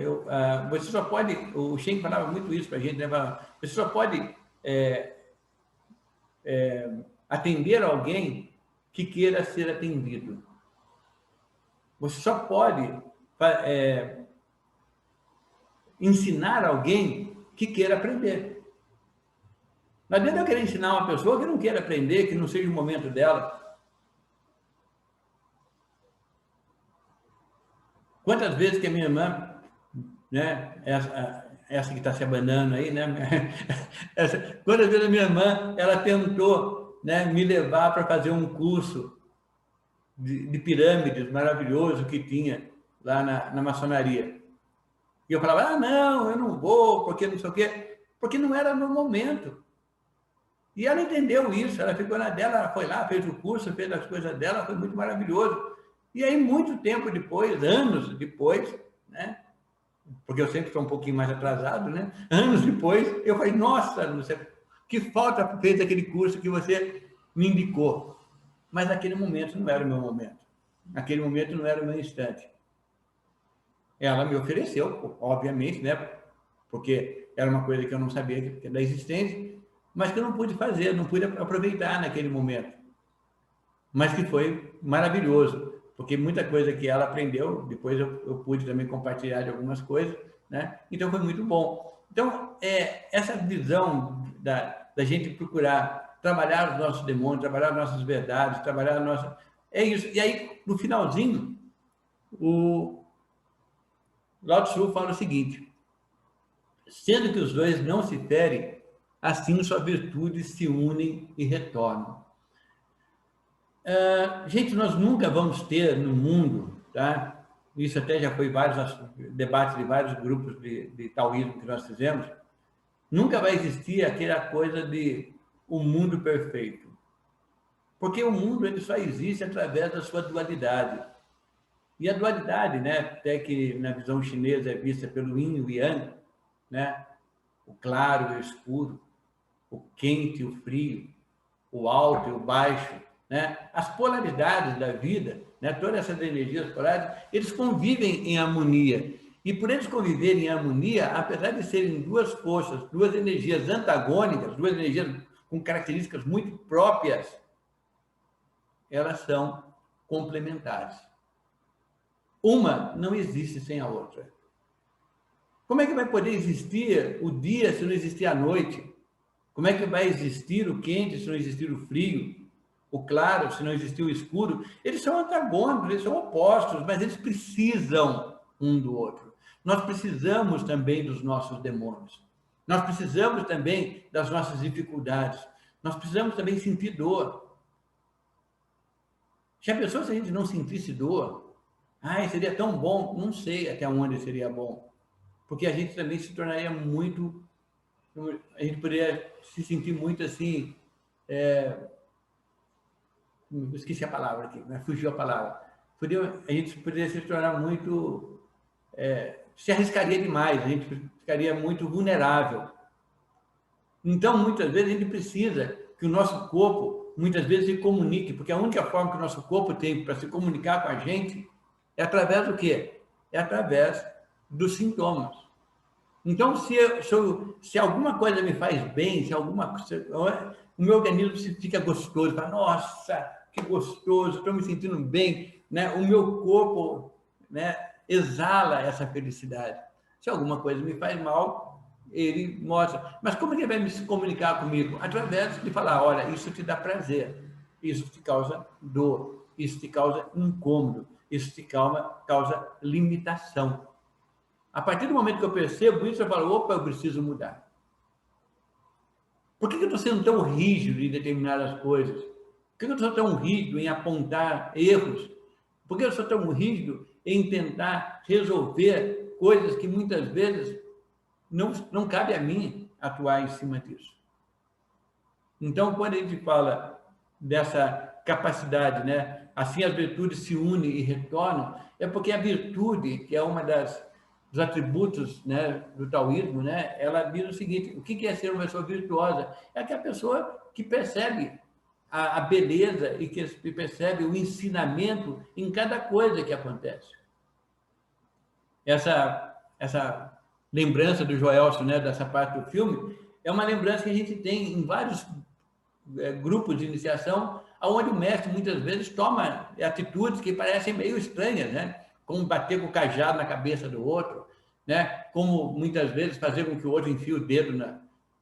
S1: você só pode, o Shen falava muito isso para a gente, né? Você só pode atender alguém que queira ser atendido. Você só pode ensinar alguém que queira aprender. Não adianta eu querer ensinar uma pessoa que não queira aprender, que não seja o momento dela. Quantas vezes que a minha irmã, né, essa que está se abanando aí, né, quantas vezes a minha irmã, ela tentou, né, me levar para fazer um curso de pirâmides maravilhoso que tinha lá na maçonaria. E eu falava, não, eu não vou, porque não sei o quê, porque não era no momento. E ela entendeu isso, ela ficou na dela, ela foi lá, fez o curso, fez as coisas dela, foi muito maravilhoso. E aí, muito tempo depois, anos depois, né? Porque eu sempre sou um pouquinho mais atrasado, né? Anos depois, eu falei, nossa, não sei, que falta fez aquele curso que você me indicou. Mas naquele momento não era o meu momento. Naquele momento não era o meu instante. Ela me ofereceu, obviamente, né? Porque era uma coisa que eu não sabia da existência, mas que eu não pude fazer, não pude aproveitar naquele momento. Mas que foi maravilhoso, porque muita coisa que ela aprendeu, depois eu pude também compartilhar de algumas coisas, né? Então foi muito bom. Então, essa visão da gente procurar trabalhar os nossos demônios, trabalhar as nossas verdades, trabalhar a nossa... É isso. E aí, no finalzinho, o Lao Tzu fala o seguinte, sendo que os dois não se ferem, assim suas virtudes se unem e retornam. Gente, nós nunca vamos ter no mundo, tá? Isso até já foi vários debates de vários grupos de taoísmo que nós fizemos, nunca vai existir aquela coisa de um mundo perfeito. Porque o mundo ele só existe através da sua dualidade. E a dualidade, né, até que na visão chinesa é vista pelo yin e o yang, né, o claro e o escuro, o quente e o frio, o alto e o baixo, né? As polaridades da vida, né? Todas essas energias polares, eles convivem em harmonia. E por eles conviverem em harmonia, apesar de serem duas forças, duas energias antagônicas, duas energias com características muito próprias, elas são complementares. Uma não existe sem a outra. Como é que vai poder existir o dia se não existir a noite? Como é que vai existir o quente se não existir o frio? O claro se não existir o escuro? Eles são antagônicos, eles são opostos, mas eles precisam um do outro. Nós precisamos também dos nossos demônios. Nós precisamos também das nossas dificuldades. Nós precisamos também sentir dor. Já pensou se a gente não sentisse dor? Ah, seria tão bom? Não sei até onde seria bom, porque a gente também se tornaria muito, a gente poderia se sentir muito assim, esqueci a palavra aqui, né? Fugiu a palavra. A gente poderia se tornar muito, se arriscaria demais, a gente ficaria muito vulnerável. Então, muitas vezes, a gente precisa que o nosso corpo, muitas vezes, se comunique, porque a única forma que o nosso corpo tem para se comunicar com a gente é através do quê? É através dos sintomas. Então, se alguma coisa me faz bem, o meu organismo fica gostoso, fala, nossa, que gostoso, estou me sentindo bem, né? O meu corpo, né, exala essa felicidade. Se alguma coisa me faz mal, ele mostra. Mas como ele vai me se comunicar comigo? Através de falar, olha, isso te dá prazer, isso te causa dor, isso te causa incômodo, isso te causa limitação. A partir do momento que eu percebo isso, eu falo, opa, eu preciso mudar. Por que eu estou sendo tão rígido em determinadas coisas? Por que eu sou tão rígido em apontar erros? Por que eu sou tão rígido em tentar resolver coisas que muitas vezes não cabe a mim atuar em cima disso? Então, quando a gente fala dessa capacidade, né? Assim as virtudes se unem e retornam, é porque a virtude, que é uma dos atributos, né, do taoísmo, né? Ela diz o seguinte: o que é ser uma pessoa virtuosa? É aquela pessoa que percebe a beleza e que percebe o ensinamento em cada coisa que acontece. Essa lembrança do Joelson, né, dessa parte do filme, é uma lembrança que a gente tem em vários grupos de iniciação, onde o mestre muitas vezes toma atitudes que parecem meio estranhas, né? Como bater com o cajado na cabeça do outro, né? Como muitas vezes fazer com que o outro enfie o dedo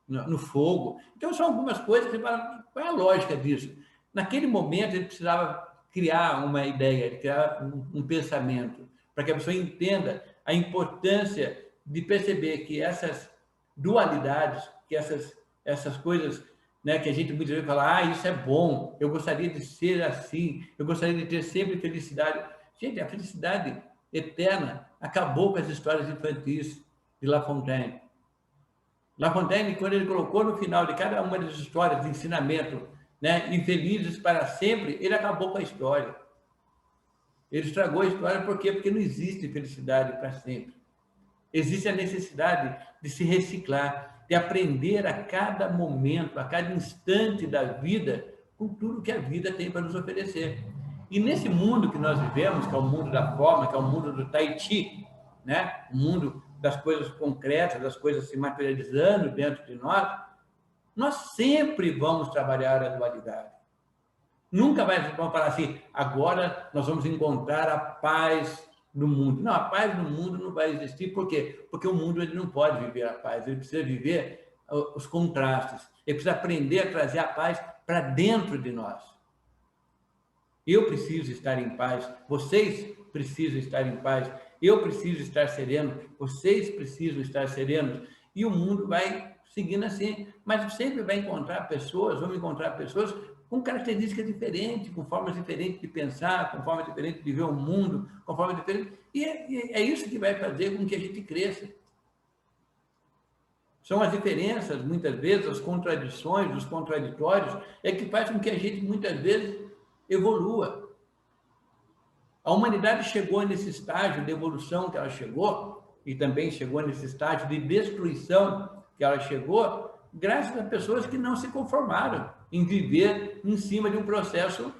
S1: no fogo. Então, são algumas coisas que você fala, qual é a lógica disso? Naquele momento, ele precisava criar uma ideia, criar um pensamento, para que a pessoa entenda a importância de perceber que essas dualidades, que essas coisas, né, que a gente muitas vezes fala, isso é bom, eu gostaria de ser assim, eu gostaria de ter sempre felicidade. Gente, a felicidade eterna acabou com as histórias infantis de La Fontaine. La Fontaine, quando ele colocou no final de cada uma das histórias de ensinamento, né, infelizes para sempre, ele acabou com a história. Ele estragou a história, por quê? Porque não existe felicidade para sempre. Existe a necessidade de se reciclar, de aprender a cada momento, a cada instante da vida, com tudo que a vida tem para nos oferecer. E nesse mundo que nós vivemos, que é o mundo da forma, que é o mundo do Tai Chi, né? O mundo das coisas concretas, das coisas se materializando dentro de nós sempre vamos trabalhar a dualidade. Nunca vamos falar assim, agora nós vamos encontrar a paz no mundo. Não, a paz no mundo não vai existir. Por quê? Porque o mundo ele não pode viver a paz, ele precisa viver os contrastes. Ele precisa aprender a trazer a paz para dentro de nós. Eu preciso estar em paz, vocês precisam estar em paz, eu preciso estar sereno, vocês precisam estar serenos. E o mundo vai seguindo assim. Mas sempre vai encontrar pessoas, vamos encontrar pessoas com características diferentes, com formas diferentes de pensar, com formas diferentes de ver o mundo, com formas diferentes. E é isso que vai fazer com que a gente cresça. São as diferenças, muitas vezes, as contradições, os contraditórios, é que faz com que a gente, muitas vezes, evolua. A humanidade chegou nesse estágio de evolução que ela chegou, e também chegou nesse estágio de destruição que ela chegou, graças a pessoas que não se conformaram em viver em cima de um processo,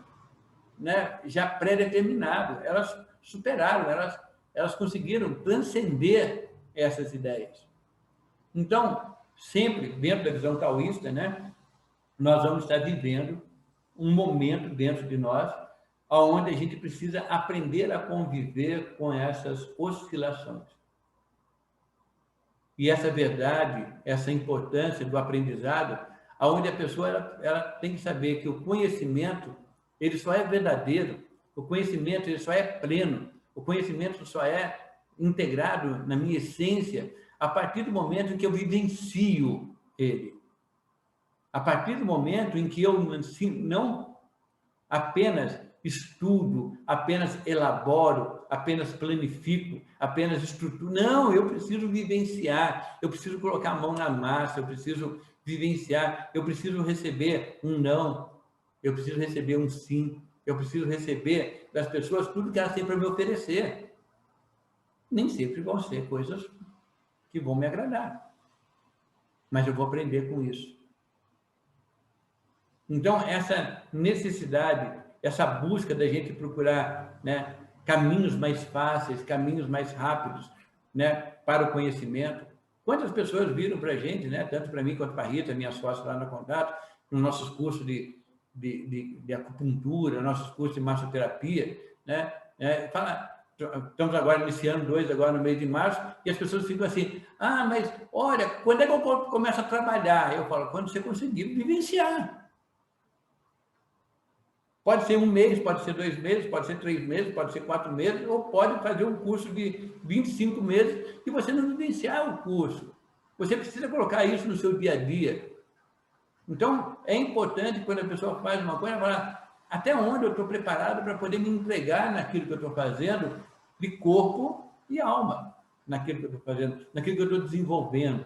S1: né, já pré-determinado. Elas superaram, elas conseguiram transcender essas ideias. Então, sempre dentro da visão taoísta, né, nós vamos estar vivendo um momento dentro de nós onde a gente precisa aprender a conviver com essas oscilações. E essa verdade, essa importância do aprendizado, aonde a pessoa ela tem que saber que o conhecimento ele só é verdadeiro, o conhecimento ele só é pleno, o conhecimento só é integrado na minha essência a partir do momento em que eu vivencio ele. A partir do momento em que eu não apenas estudo, apenas elaboro, apenas planifico, apenas estruturo. Não, eu preciso vivenciar, eu preciso colocar a mão na massa, eu preciso vivenciar, eu preciso receber um não, eu preciso receber um sim, eu preciso receber das pessoas tudo que elas têm para me oferecer. Nem sempre vão ser coisas que vão me agradar, mas eu vou aprender com isso. Então, essa necessidade, essa busca da gente procurar, né, caminhos mais fáceis, caminhos mais rápidos, né, para o conhecimento. Quantas pessoas viram para a gente, né, tanto para mim quanto para a Rita, minha sócia lá no Contato, nos nossos cursos de acupuntura, nossos cursos de massoterapia, né, estamos agora iniciando 2 agora no mês de março, e as pessoas ficam assim, mas olha, quando é que eu começo a trabalhar? Eu falo, quando você conseguir vivenciar. Pode ser 1 mês, pode ser 2 meses, pode ser 3 meses, pode ser 4 meses, ou pode fazer um curso de 25 meses e você não vivenciar o curso. Você precisa colocar isso no seu dia a dia. Então, é importante, quando a pessoa faz uma coisa, falar até onde eu estou preparado para poder me entregar naquilo que eu estou fazendo, de corpo e alma, naquilo que eu estou fazendo, naquilo que eu estou desenvolvendo.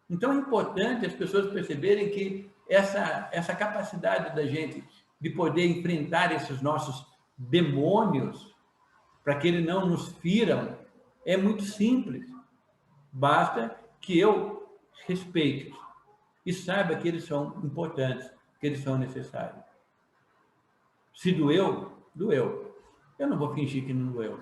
S1: Então, é importante as pessoas perceberem que essa capacidade da gente de poder enfrentar esses nossos demônios, para que eles não nos firam, é muito simples. Basta que eu respeite e saiba que eles são importantes, que eles são necessários. Se doeu, doeu. Eu não vou fingir que não doeu.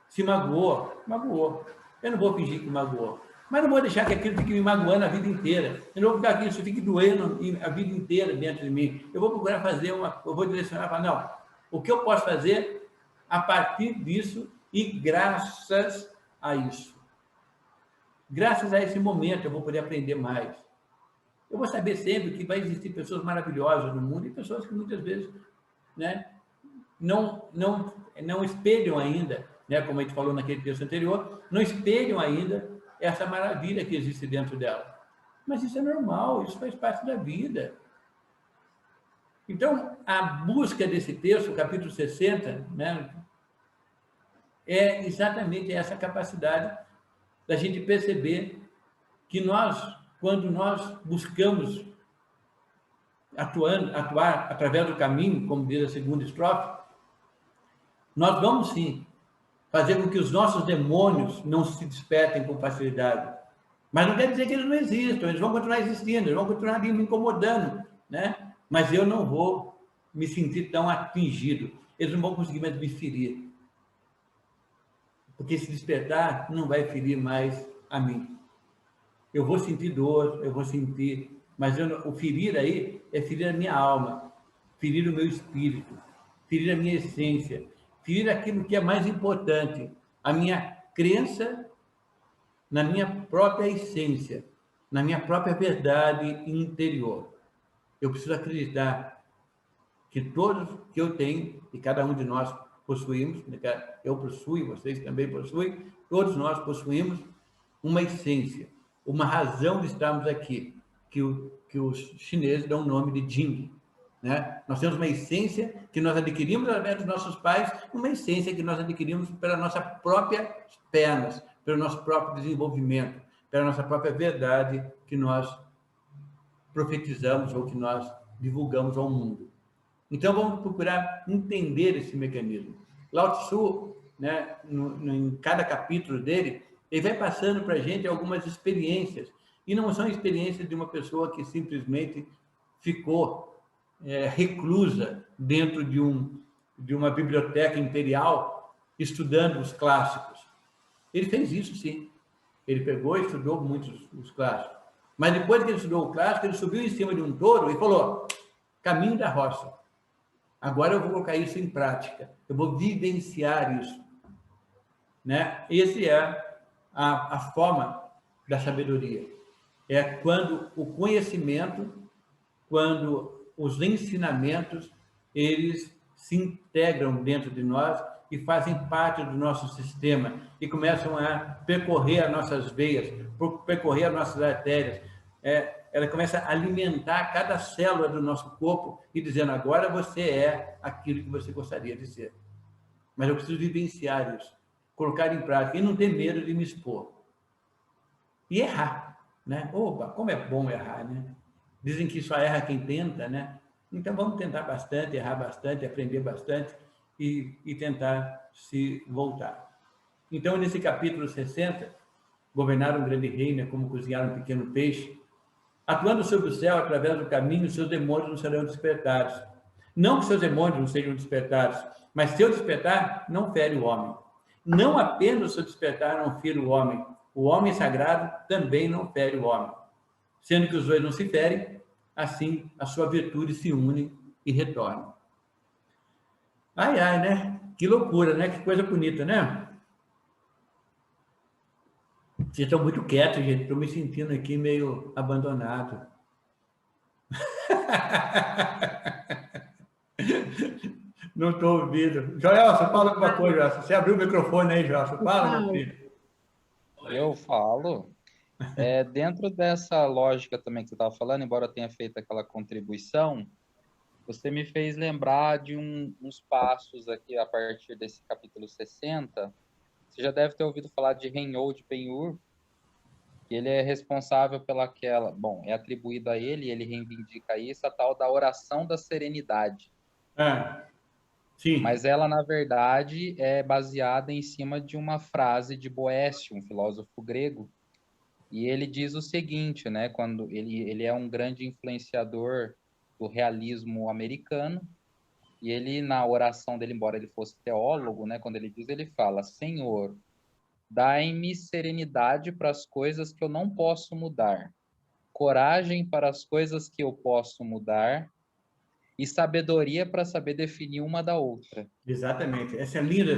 S1: Se magoou, magoou. Eu não vou fingir que magoou. Mas não vou deixar que aquilo fique me magoando a vida inteira. Eu não vou ficar que isso fique doendo a vida inteira dentro de mim. Eu vou procurar fazer eu vou direcionar para não. O que eu posso fazer a partir disso e graças a isso? Graças a esse momento eu vou poder aprender mais. Eu vou saber sempre que vai existir pessoas maravilhosas no mundo e pessoas que muitas vezes, né, não espelham ainda, né, como a gente falou naquele texto anterior, não espelham ainda essa maravilha que existe dentro dela. Mas isso é normal, isso faz parte da vida. Então, a busca desse texto, capítulo 60, né, é exatamente essa capacidade da gente perceber que nós, quando nós buscamos atuar através do caminho, como diz a segunda estrofe, nós vamos sim fazer com que os nossos demônios não se despertem com facilidade. Mas não quer dizer que eles não existam, eles vão continuar existindo, eles vão continuar me incomodando, né? Mas eu não vou me sentir tão atingido, eles não vão conseguir mais me ferir. Porque esse despertar não vai ferir mais a mim. Eu vou sentir dor, eu vou sentir, mas o ferir aí é ferir a minha alma, ferir o meu espírito, ferir a minha essência, ferir aquilo que é mais importante, a minha crença na minha própria essência, na minha própria verdade interior. Eu preciso acreditar que todos que eu tenho, e cada um de nós possuímos, eu possuo, vocês também possuem, todos nós possuímos uma essência, uma razão de estarmos aqui, que os chineses dão o nome de Jing. Né? Nós temos uma essência que nós adquirimos através dos nossos pais, uma essência que nós adquirimos pela nossa própria pernas, pelo nosso próprio desenvolvimento, pela nossa própria verdade que nós profetizamos ou que nós divulgamos ao mundo. Então, vamos procurar entender esse mecanismo. Lao Tzu, né, em cada capítulo dele, ele vai passando para a gente algumas experiências, e não são experiências de uma pessoa que simplesmente ficou reclusa dentro de uma biblioteca imperial, estudando os clássicos. Ele fez isso, sim. Ele pegou e estudou muitos os clássicos. Mas depois que ele estudou o clássico, ele subiu em cima de um touro e falou, caminho da roça. Agora eu vou colocar isso em prática. Eu vou vivenciar isso. Né? Esse é a forma da sabedoria. É quando o conhecimento, quando os ensinamentos, eles se integram dentro de nós e fazem parte do nosso sistema e começam a percorrer as nossas veias, percorrer as nossas artérias, ela começa a alimentar cada célula do nosso corpo e dizendo, agora você é aquilo que você gostaria de ser. Mas eu preciso vivenciar isso, colocar em prática e não ter medo de me expor. E errar, né? Opa, como é bom errar, né? Dizem que só erra quem tenta, né? Então vamos tentar bastante, errar bastante, aprender bastante e tentar se voltar. Então, nesse capítulo 60, governar um grande reino é como cozinhar um pequeno peixe. Atuando sobre o céu através do caminho, seus demônios não serão despertados. Não que seus demônios não sejam despertados, mas seu despertar não fere o homem. Não apenas o seu despertar não fere o homem sagrado também não fere o homem. Sendo que os dois não se ferem, assim a sua virtude se une e retorna. Ai, ai, né? Que loucura, né? Que coisa bonita, né? Vocês estão muito quietos, gente. Estou me sentindo aqui meio abandonado. Não estou ouvindo. Joelson, fala alguma coisa, Joelson. Você abriu o microfone aí, Joelson. Fala, meu filho.
S2: Eu falo. Dentro dessa lógica também que você estava falando, embora eu tenha feito aquela contribuição, você me fez lembrar de uns passos aqui a partir desse capítulo 60. Você já deve ter ouvido falar de Reinhold Ben-Hur, que ele é responsável pelaquela... Bom, é atribuído a ele, ele reivindica isso, a tal da oração da serenidade.
S1: Sim.
S2: Mas ela, na verdade, é baseada em cima de uma frase de Boécio, um filósofo grego, e ele diz o seguinte, né? Quando ele é um grande influenciador do realismo americano, e ele, na oração dele, embora ele fosse teólogo, né? Quando ele diz, ele fala, Senhor, dai-me serenidade para as coisas que eu não posso mudar, coragem para as coisas que eu posso mudar, e sabedoria para saber definir uma da outra.
S1: Exatamente. Essa é linda,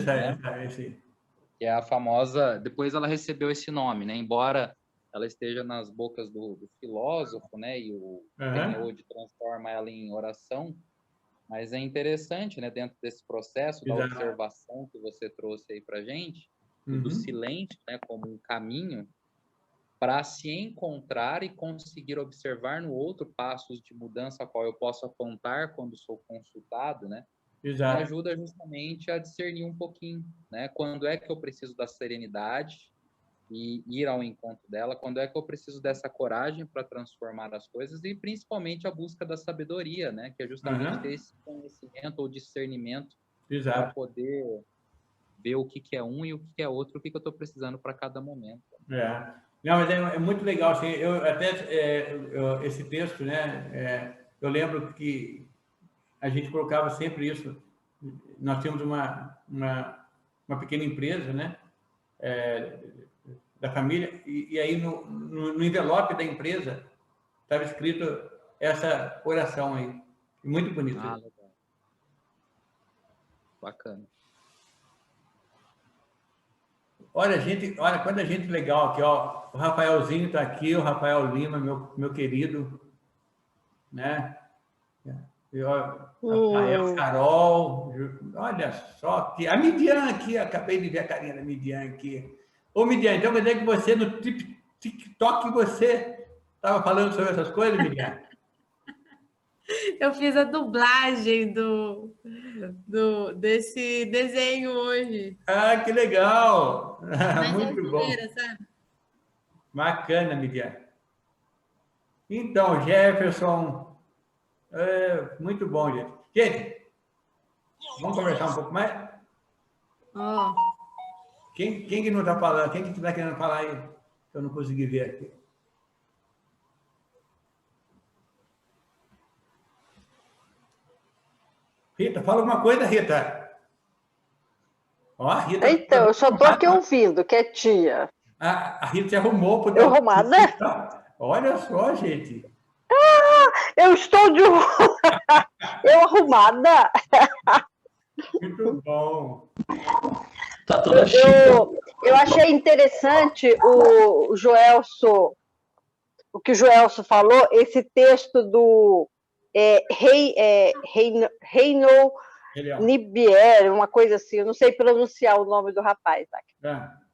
S2: Que é a famosa... Depois ela recebeu esse nome, né? Embora ela esteja nas bocas do filósofo, né? E o Reinhold transforma ela em oração. Mas é interessante, né? Dentro desse processo da observação que você trouxe aí para gente, e do silêncio, né? Como um caminho para se encontrar e conseguir observar no outro passos de mudança a qual eu posso apontar quando sou consultado, né?
S1: Exato.
S2: Me ajuda justamente a discernir um pouquinho, né? Quando é que eu preciso da serenidade e ir ao encontro dela, quando é que eu preciso dessa coragem para transformar as coisas e principalmente a busca da sabedoria, né? Que é justamente ter esse conhecimento ou discernimento para poder ver o que é um e o que é outro, o que eu estou precisando para cada momento.
S1: Não, mas é muito legal, assim, eu até esse texto, né? Eu lembro que a gente colocava sempre isso. Nós tínhamos uma pequena empresa, né? Da família, e aí no envelope da empresa estava escrito essa oração aí. Muito bonito.
S2: Ah, legal. Bacana.
S1: Olha, quanta gente legal aqui, ó. O Rafaelzinho está aqui, o Rafael Lima, meu querido, né? Rafael, Carol, olha só que a Midian aqui, acabei de ver a carinha da Midian aqui. Ô, Midian, então quer dizer que você no TikTok você estava falando sobre essas coisas, Midian?
S3: Eu fiz a dublagem desse desenho hoje.
S1: Ah, que legal!
S3: Mas
S1: muito bom.
S3: Sabe?
S1: Bacana, Midian. Então, Jefferson, muito bom, gente. Gente, vamos conversar um pouco mais?
S3: Oh.
S1: Quem que não está falando? Quem que está querendo falar aí? Que eu não consegui ver aqui. Rita, fala alguma coisa, Rita. Ó, a Rita.
S4: Então, eu só estou aqui ouvindo, quietinha.
S1: A Rita se arrumou.
S4: Eu arrumada?
S1: Olha só, gente.
S4: Eu estou de eu arrumada.
S1: Muito bom.
S5: Tá toda
S4: eu achei interessante o Joelson, o que o Joelson falou, esse texto do Reinhold Niebuhr, uma coisa assim, eu não sei pronunciar o nome do rapaz.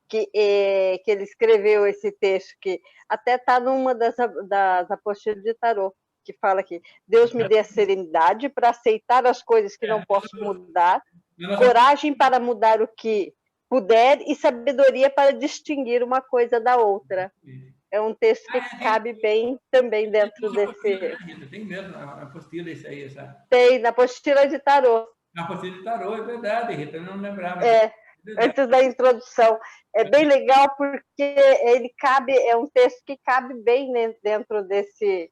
S4: que ele escreveu esse texto, que até está numa das apostilas de tarô, que fala que Deus me dê a serenidade para aceitar as coisas que não posso mudar, coragem para mudar o que puder e sabedoria para distinguir uma coisa da outra. É um texto que cabe bem também dentro desse...
S1: Tem mesmo, na apostila isso aí, sabe?
S4: Tem, na apostila de tarô.
S1: Na apostila de tarô, é verdade, Rita, eu não lembrava.
S4: Antes da introdução. É bem legal porque ele cabe, é um texto que cabe bem dentro desse...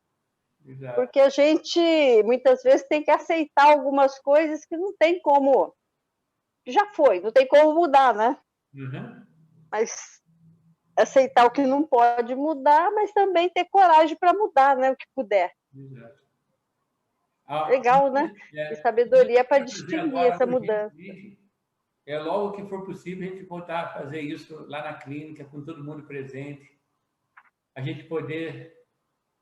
S1: Exato.
S4: Porque a gente, muitas vezes, tem que aceitar algumas coisas que não tem como... Já foi, não tem como mudar, né?
S1: Uhum.
S4: Mas aceitar o que não pode mudar, mas também ter coragem para mudar, né? O que puder.
S1: Exato.
S4: Legal, né? E sabedoria para distinguir essa mudança.
S1: Logo que for possível, a gente voltar a fazer isso lá na clínica, com todo mundo presente. A gente poder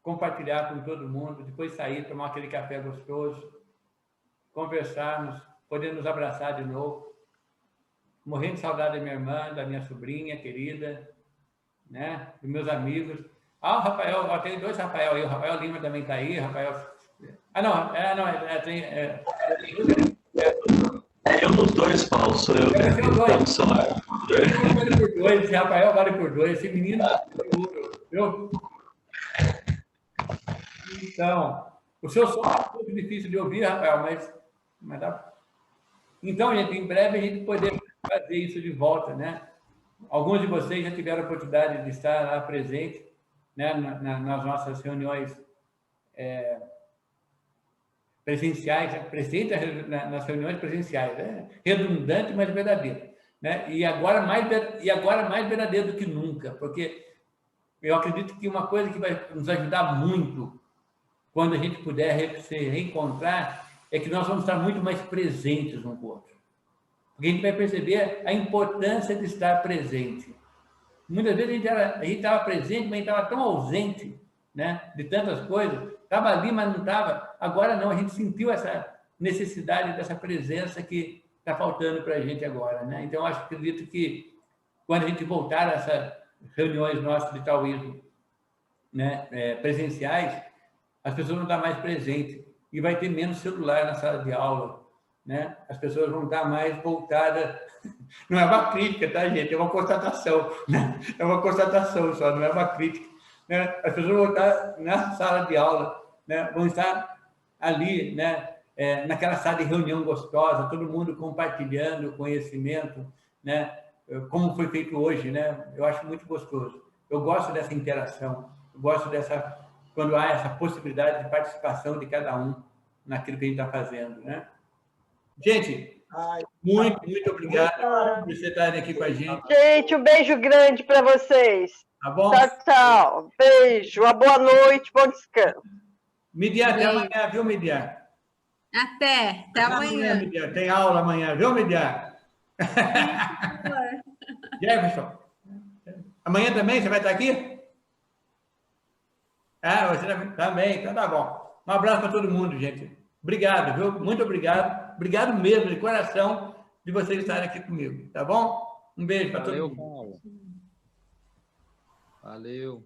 S1: compartilhar com todo mundo, depois sair, tomar aquele café gostoso, conversarmos, poder nos abraçar de novo. Morrendo de saudade da minha irmã, da minha sobrinha querida, né? Dos meus amigos. O Rafael, tem 2 Rafael aí, o Rafael Lima também está aí, Rafael...
S5: Eu nos 2, Paulo, sou eu.
S1: No celular. Vale por 2, esse Rafael vale por 2, esse menino... Viu? Então, o seu som é um pouco difícil de ouvir, Rafael, mas dá... Então, gente, em breve a gente poder fazer isso de volta, né? Alguns de vocês já tiveram a oportunidade de estar lá presente, né, nas nossas reuniões presenciais, presente nas reuniões presenciais, né? Redundante, mas verdadeiro, né? E agora mais verdadeiro do que nunca, porque eu acredito que uma coisa que vai nos ajudar muito quando a gente puder se reencontrar é que nós vamos estar muito mais presentes um com o outro. Porque a gente vai perceber a importância de estar presente. Muitas vezes a gente estava presente, mas a gente estava tão ausente, né, de tantas coisas. Estava ali, mas não estava. Agora não, a gente sentiu essa necessidade dessa presença que está faltando para a gente agora, né? Então, acredito que quando a gente voltar a essas reuniões nossas de taoísmo, né, presenciais, as pessoas vão estar mais presentes e vai ter menos celular na sala de aula, né? As pessoas vão estar mais voltadas... Não é uma crítica, tá, gente? É uma constatação, né? É uma constatação só, não é uma crítica, né? As pessoas vão estar na sala de aula, né? Vão estar ali, né? Naquela sala de reunião gostosa, todo mundo compartilhando conhecimento, né? Como foi feito hoje, né? Eu acho muito gostoso. Eu gosto dessa interação, eu gosto quando há essa possibilidade de participação de cada um naquilo que a gente está fazendo, né? Gente, muito obrigado por vocês estarem aqui com a gente.
S4: Gente, um beijo grande para vocês.
S1: Tá bom?
S4: Tchau, tchau. Beijo, uma boa noite, bom descanso.
S1: Midian, até amanhã, viu, Midian?
S3: Até amanhã.
S1: Midian. Tem aula amanhã, viu, Midian? Jefferson, amanhã também você vai estar aqui? Você também, então tá bom. Um abraço para todo mundo, gente. Obrigado, viu? Muito obrigado. Obrigado mesmo, de coração, de vocês estarem aqui comigo, tá bom? Um beijo para todo mundo.
S2: Paulo. Valeu.